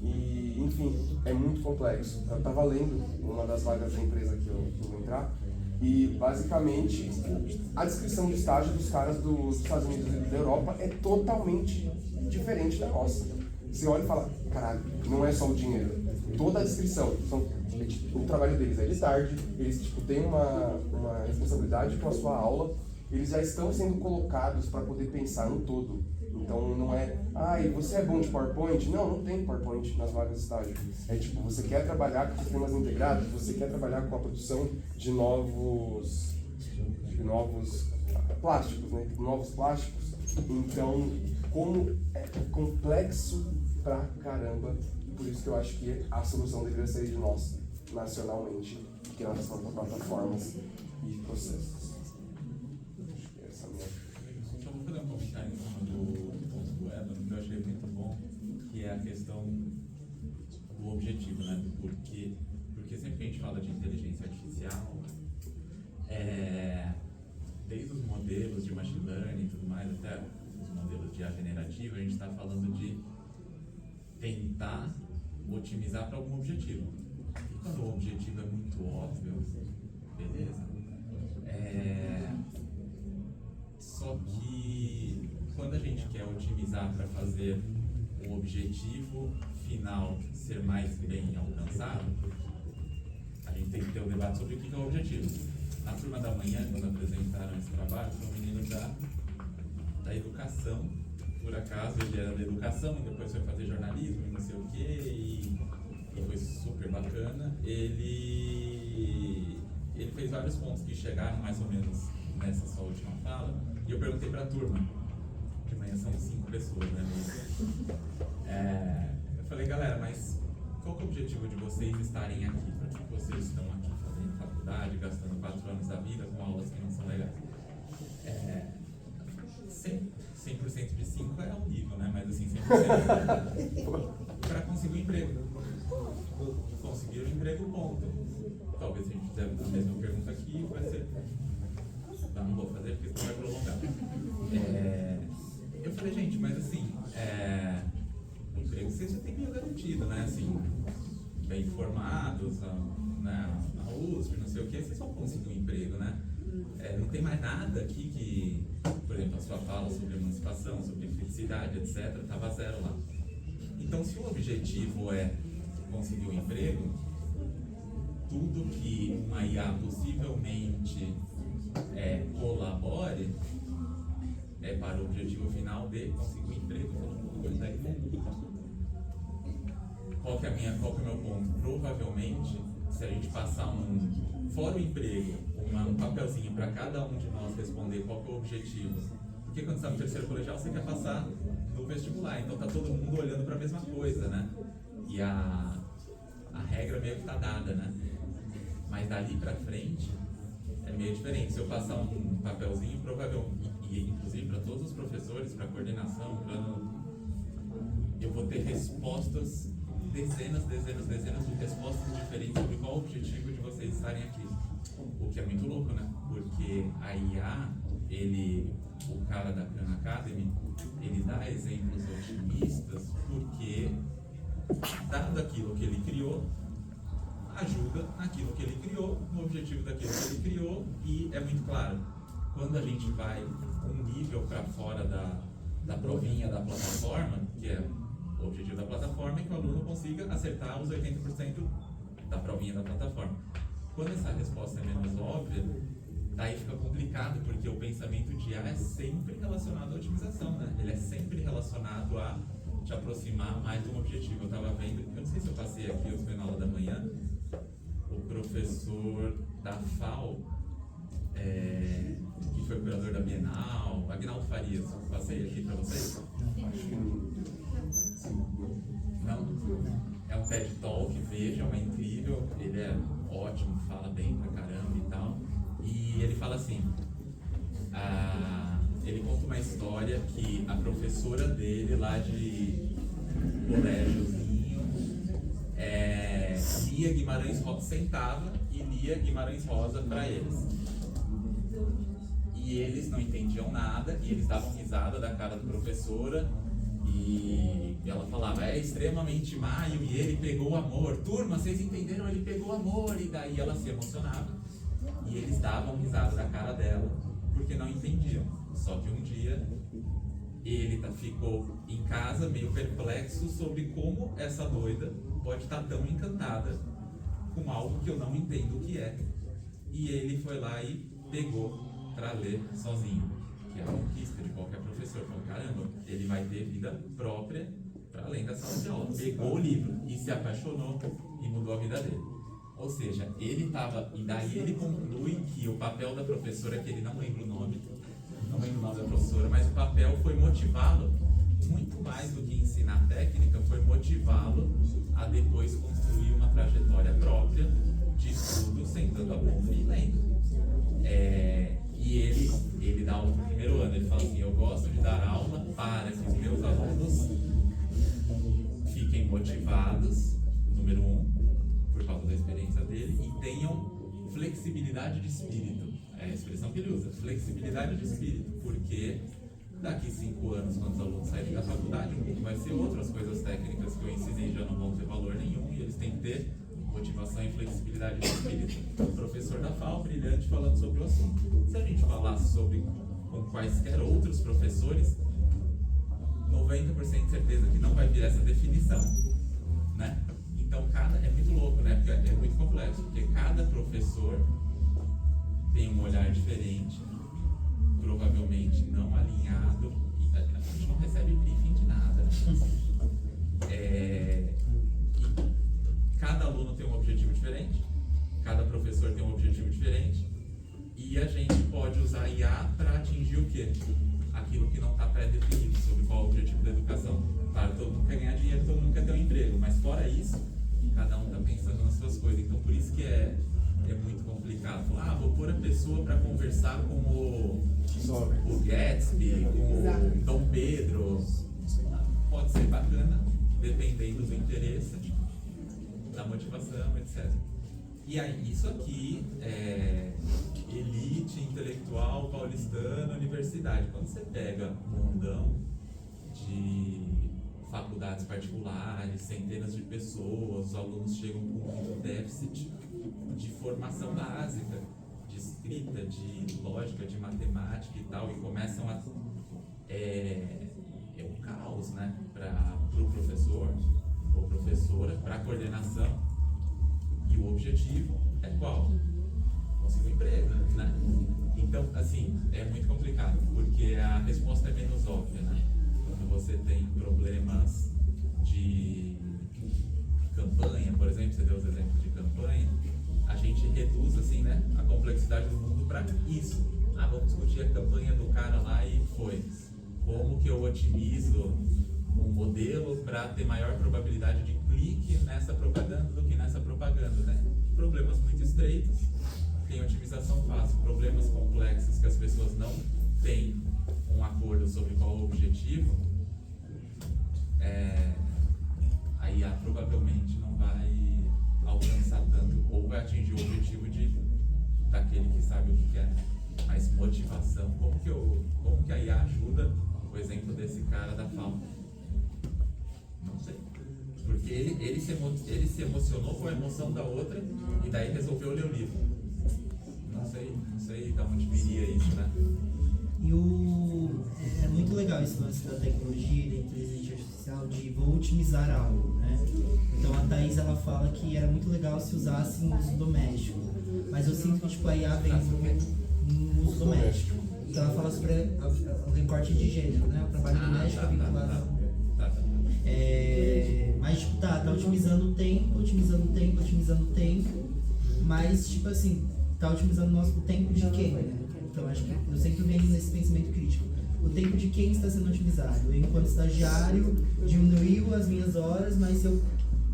E, enfim, é muito complexo. Eu estava lendo uma das vagas da empresa que eu vou entrar, e basicamente a descrição de estágio dos caras dos Estados Unidos e da Europa é totalmente diferente da nossa. Você olha e fala, caralho, não é só o dinheiro. Toda a descrição, o trabalho deles é de tarde, eles têm uma responsabilidade com a sua aula, eles já estão sendo colocados para poder pensar no todo. Então não é, você é bom de PowerPoint? Não tem PowerPoint nas vagas de estágio. É tipo, você quer trabalhar com sistemas integrados, você quer trabalhar com a produção de novos plásticos, né? Novos plásticos. Então, como é complexo pra caramba, e por isso que eu acho que a solução deveria ser de nós, nacionalmente, criar nossas plataformas e processos. Só vou fazer um comentário em cima do ponto do Edson, que eu achei muito bom, que é a questão do objetivo, né? Do porquê. Porque sempre que a gente fala de inteligência artificial, desde os modelos de machine learning e tudo mais, até os modelos de IA generativa, a gente está falando de tentar otimizar para algum objetivo. E quando o objetivo é muito óbvio, beleza? Só que quando a gente quer otimizar para fazer o objetivo final ser mais bem alcançado, a gente tem que ter um debate sobre o que é o objetivo. Na turma da manhã, quando apresentaram esse trabalho, foi um menino da educação, por acaso ele era da educação e depois foi fazer jornalismo e não sei o quê, e foi super bacana. Ele fez vários pontos que chegaram mais ou menos nessa sua última fala, e eu perguntei para a turma, de manhã são 5 pessoas, né? Eu falei, galera, mas qual que é o objetivo de vocês estarem aqui? Por que vocês estão aqui fazendo faculdade, gastando 4 anos da vida com aulas que não são legais? 100% de 5 é horrível, né? Mas assim, 100% para conseguir um emprego. Conseguir um emprego, ponto. Talvez se a gente fizer a mesma pergunta aqui, vai ser... Não vou fazer porque isso vai prolongar. Eu falei, gente, mas assim, o emprego vocês já tem meio garantido, né? Assim, bem formados, na USP, não sei o que, vocês vão conseguir um emprego, né? Não tem mais nada aqui que, por exemplo, a sua fala sobre emancipação, sobre felicidade, etc., estava 0 lá. Então, se o objetivo é conseguir um emprego, tudo que uma IA possivelmente colabore é para o objetivo final de conseguir um emprego, falando com qualidade de vida. Qual que é o meu ponto? Provavelmente, se a gente passar fora o emprego, um papelzinho para cada um de nós responder qual que é o objetivo. Porque quando você está no terceiro colegial, você quer passar no vestibular, então tá todo mundo olhando para a mesma coisa, né? E a regra meio que está dada, né? Mas dali para frente é meio diferente. Se eu passar um papelzinho, provavelmente, e inclusive para todos os professores, para coordenação, eu vou ter respostas, dezenas de respostas diferentes sobre qual o objetivo de vocês estarem aqui. O que é muito louco, né? Porque a IA, o cara da Khan Academy, ele dá exemplos otimistas porque, dado aquilo que ele criou, ajuda naquilo que ele criou, no objetivo daquilo que ele criou, e é muito claro, quando a gente vai um nível para fora da provinha da plataforma, que é o objetivo da plataforma, é que o aluno consiga acertar os 80% da provinha da plataforma. Quando essa resposta é menos óbvia, daí fica complicado, porque o pensamento de IA é sempre relacionado à otimização, né? Ele é sempre relacionado a te aproximar mais de um objetivo. Eu estava vendo, eu não sei se eu passei aqui, eu fui na aula da manhã, o professor da FAO, que foi curador da Bienal, Agnaldo Farias, passei aqui para vocês? Não? É um TED Talk, vejam, é incrível, ele é ótimo, fala bem pra caramba e tal. E ele fala assim, ele conta uma história que a professora dele lá de colégiozinho lia Guimarães Rosa, sentava e lia Guimarães Rosa para eles. E eles não entendiam nada e eles davam risada da cara da professora. E ela falava, é extremamente maio e ele pegou o amor. Turma, vocês entenderam? Ele pegou o amor. E daí ela se emocionava. E eles davam risada da cara dela porque não entendiam. Só que um dia ele ficou em casa meio perplexo sobre como essa doida pode estar tão encantada com algo que eu não entendo o que é. E ele foi lá e pegou para ler sozinho, que é a conquista de qualquer professor. Falou, caramba, ele vai ter vida própria para além da sala de aula. Pegou o livro e se apaixonou e mudou a vida dele. Ou seja, ele estava, e daí ele conclui que o papel da professora, que ele não lembra o nome da professora, mas o papel foi motivá-lo, muito mais do que ensinar técnica, foi motivá-lo a depois construir uma trajetória própria de estudo, sentando a bunda e lendo. E ele dá aula no primeiro ano, ele fala assim, eu gosto de dar aula para que os meus alunos fiquem motivados, número 1, por causa da experiência dele, e tenham flexibilidade de espírito. É a expressão que ele usa, flexibilidade de espírito, porque daqui 5 anos, quando os alunos saírem da faculdade, o mundo vai ser outro, as coisas técnicas que eu ensinei já não vão ter valor nenhum e eles têm que ter motivação e flexibilidade de espírito. O professor da FAO, brilhante, falando sobre o assunto. Se a gente falasse sobre com quaisquer outros professores, 90% de certeza que não vai vir essa definição, né? Então, é muito louco, né? Porque é muito complexo, porque cada professor tem um olhar diferente, provavelmente não alinhado, e a gente não recebe briefing de nada, né? E cada aluno tem um objetivo diferente, cada professor tem um objetivo diferente, e a gente pode usar a IA para atingir o quê? Aquilo que não está pré-definido sobre qual é o objetivo da educação. Claro, todo mundo quer ganhar dinheiro, todo mundo quer ter um emprego, mas fora isso, cada um está pensando nas suas coisas. Então, por isso que é muito complicado. Falar, vou pôr a pessoa para conversar com o Gatsby, com o Dom Pedro. Pode ser bacana, dependendo do interesse, da motivação, etc. E aí, isso aqui é elite intelectual paulistana, universidade. Quando você pega um mundão de faculdades particulares, centenas de pessoas, os alunos chegam com um déficit de formação básica, de escrita, de lógica, de matemática e tal, e começam a... É um caos, né? Para o professor ou professora, para a coordenação. E o objetivo é qual? Conseguir um emprego, né? Então, assim, é muito complicado, porque a resposta é menos óbvia, né? Quando você tem problemas de campanha, por exemplo, você deu os exemplos de campanha, a gente reduz, assim, né, a complexidade do mundo para isso. Vamos discutir a campanha do cara lá e foi. Como que eu otimizo um modelo para ter maior probabilidade de clique nessa propaganda do que nessa propaganda, né? Problemas muito estreitos, tem otimização fácil. Problemas complexos que as pessoas não têm um acordo sobre qual é o objetivo, a IA provavelmente não vai alcançar tanto, ou vai atingir o objetivo daquele que sabe o que quer. Mas motivação, como que a IA ajuda o exemplo desse cara da FAO? Não sei. Porque ele se emocionou com a emoção da outra e daí resolveu ler o livro. Não sei de onde viria isso, né? E é muito legal esse lance da tecnologia e da inteligência artificial de vou otimizar algo, né? Então a Thaís, ela fala que era muito legal se usasse em uso doméstico, mas eu sinto que tipo, a IA vem no uso doméstico. Então ela fala sobre o recorte de gênero, né? O trabalho doméstico é vinculado mas tipo, tá otimizando o tempo, mas tipo assim, tá otimizando o tempo de quem, né? Então acho que eu sempre venho nesse pensamento crítico. O tempo de quem está sendo otimizado? Eu, enquanto estagiário, diminuiu as minhas horas, mas se eu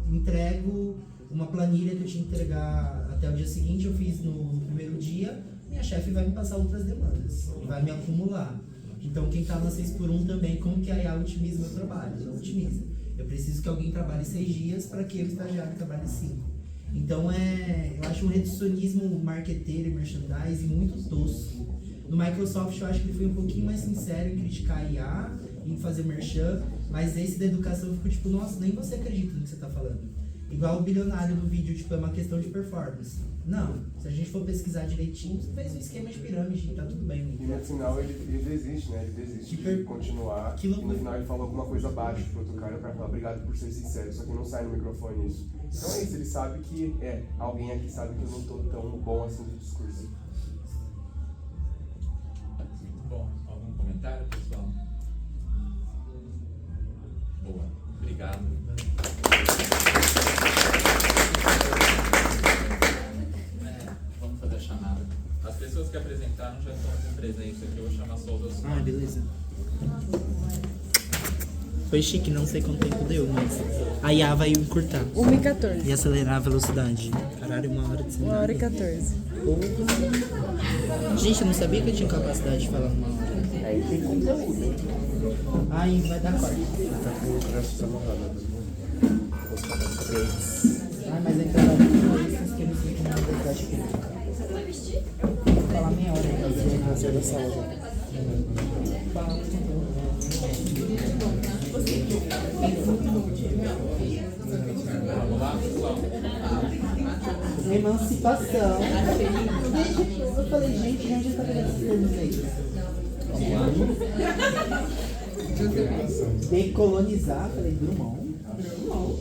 entrego uma planilha que eu tinha que entregar até o dia seguinte, eu fiz no primeiro dia, minha chefe vai me passar outras demandas, vai me acumular. Então quem está na 6x1 também, como que a IA otimiza o meu trabalho? Não otimiza. Eu preciso que alguém trabalhe 6 dias para que eu, estagiário, trabalhe 5. Então eu acho um reducionismo marqueteiro e merchandising muito tosco. No Microsoft eu acho que ele foi um pouquinho mais sincero em criticar a IA, em fazer merchan, mas esse da educação eu fico tipo, nossa, nem você acredita no que você está falando. Igual o bilionário do vídeo, tipo, é uma questão de performance. Não, se a gente for pesquisar direitinho, você fez um esquema de pirâmide e tá tudo bem. E no final ele desiste, né? Ele desiste de continuar. E no final ele fala alguma coisa abaixo pro outro cara pra falar obrigado por ser sincero, só que não sai no microfone isso. Então é isso, ele sabe que alguém aqui sabe que eu não tô tão bom assim no discurso. Muito bom. Algum comentário, pessoal? Boa. Obrigado. Vamos fazer a chamada. As pessoas que apresentaram já estão com presença aqui. Eu vou chamar só os outros. Beleza. Foi chique, não sei quanto tempo deu, mas a IA vai encurtar. 1h14. E acelerar a velocidade. Caralho, 1h de 1h14. Gente, eu não sabia que eu tinha capacidade de falar 1 hora. Aí tem conteúdo. Aí vai dar corte. Tá com o braço amarrado. Mas a entrada do esquema de como é que falar meia hora. Vamos lá, pessoal. Emancipação. Eu falei, gente, de onde está pegando esses termos aí? Decolonizar, falei, Drummond.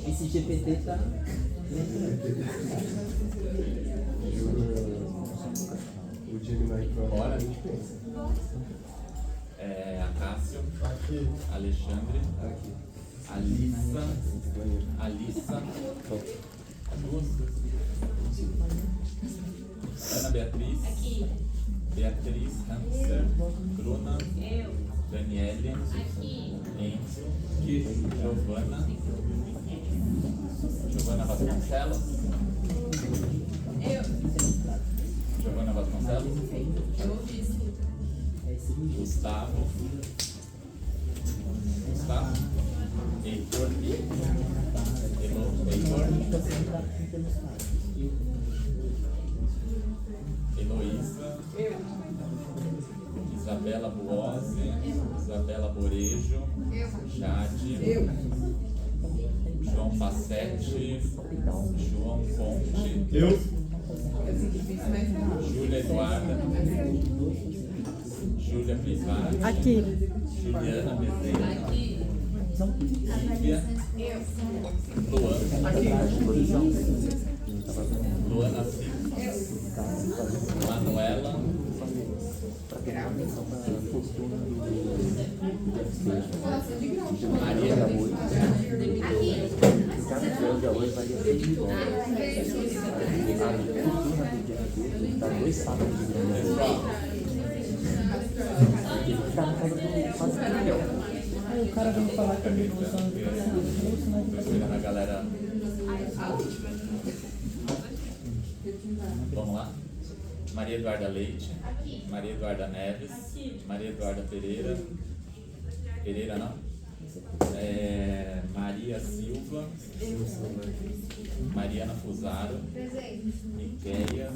Esse GPT tá. O Gemini Pro. Bora. Acácio. Alexandre. Alissa. Duas. Ana Beatriz. Beatriz Hanser. Bruna. Daniele. Enzo. Giovana Vasconcelos. Giovana Vasconcelos. Gustavo. Heitor. Heloísa. Isabela Buozzi. Isabela Borejo. Jade. João Passetti. João Ponte. Júlia Eduarda. Júlia Privati. Aqui. Juliana Bezerra. Lívia. Luana Silva. Manuela. Maria Aí o cara vem falar que a minha Tô esperando a galera. Vamos lá? Maria Eduarda Leite. Maria Eduarda Neves. Maria Eduarda Pereira. Pereira não? Maria Silva. Mariana Fusaro. Miquéia.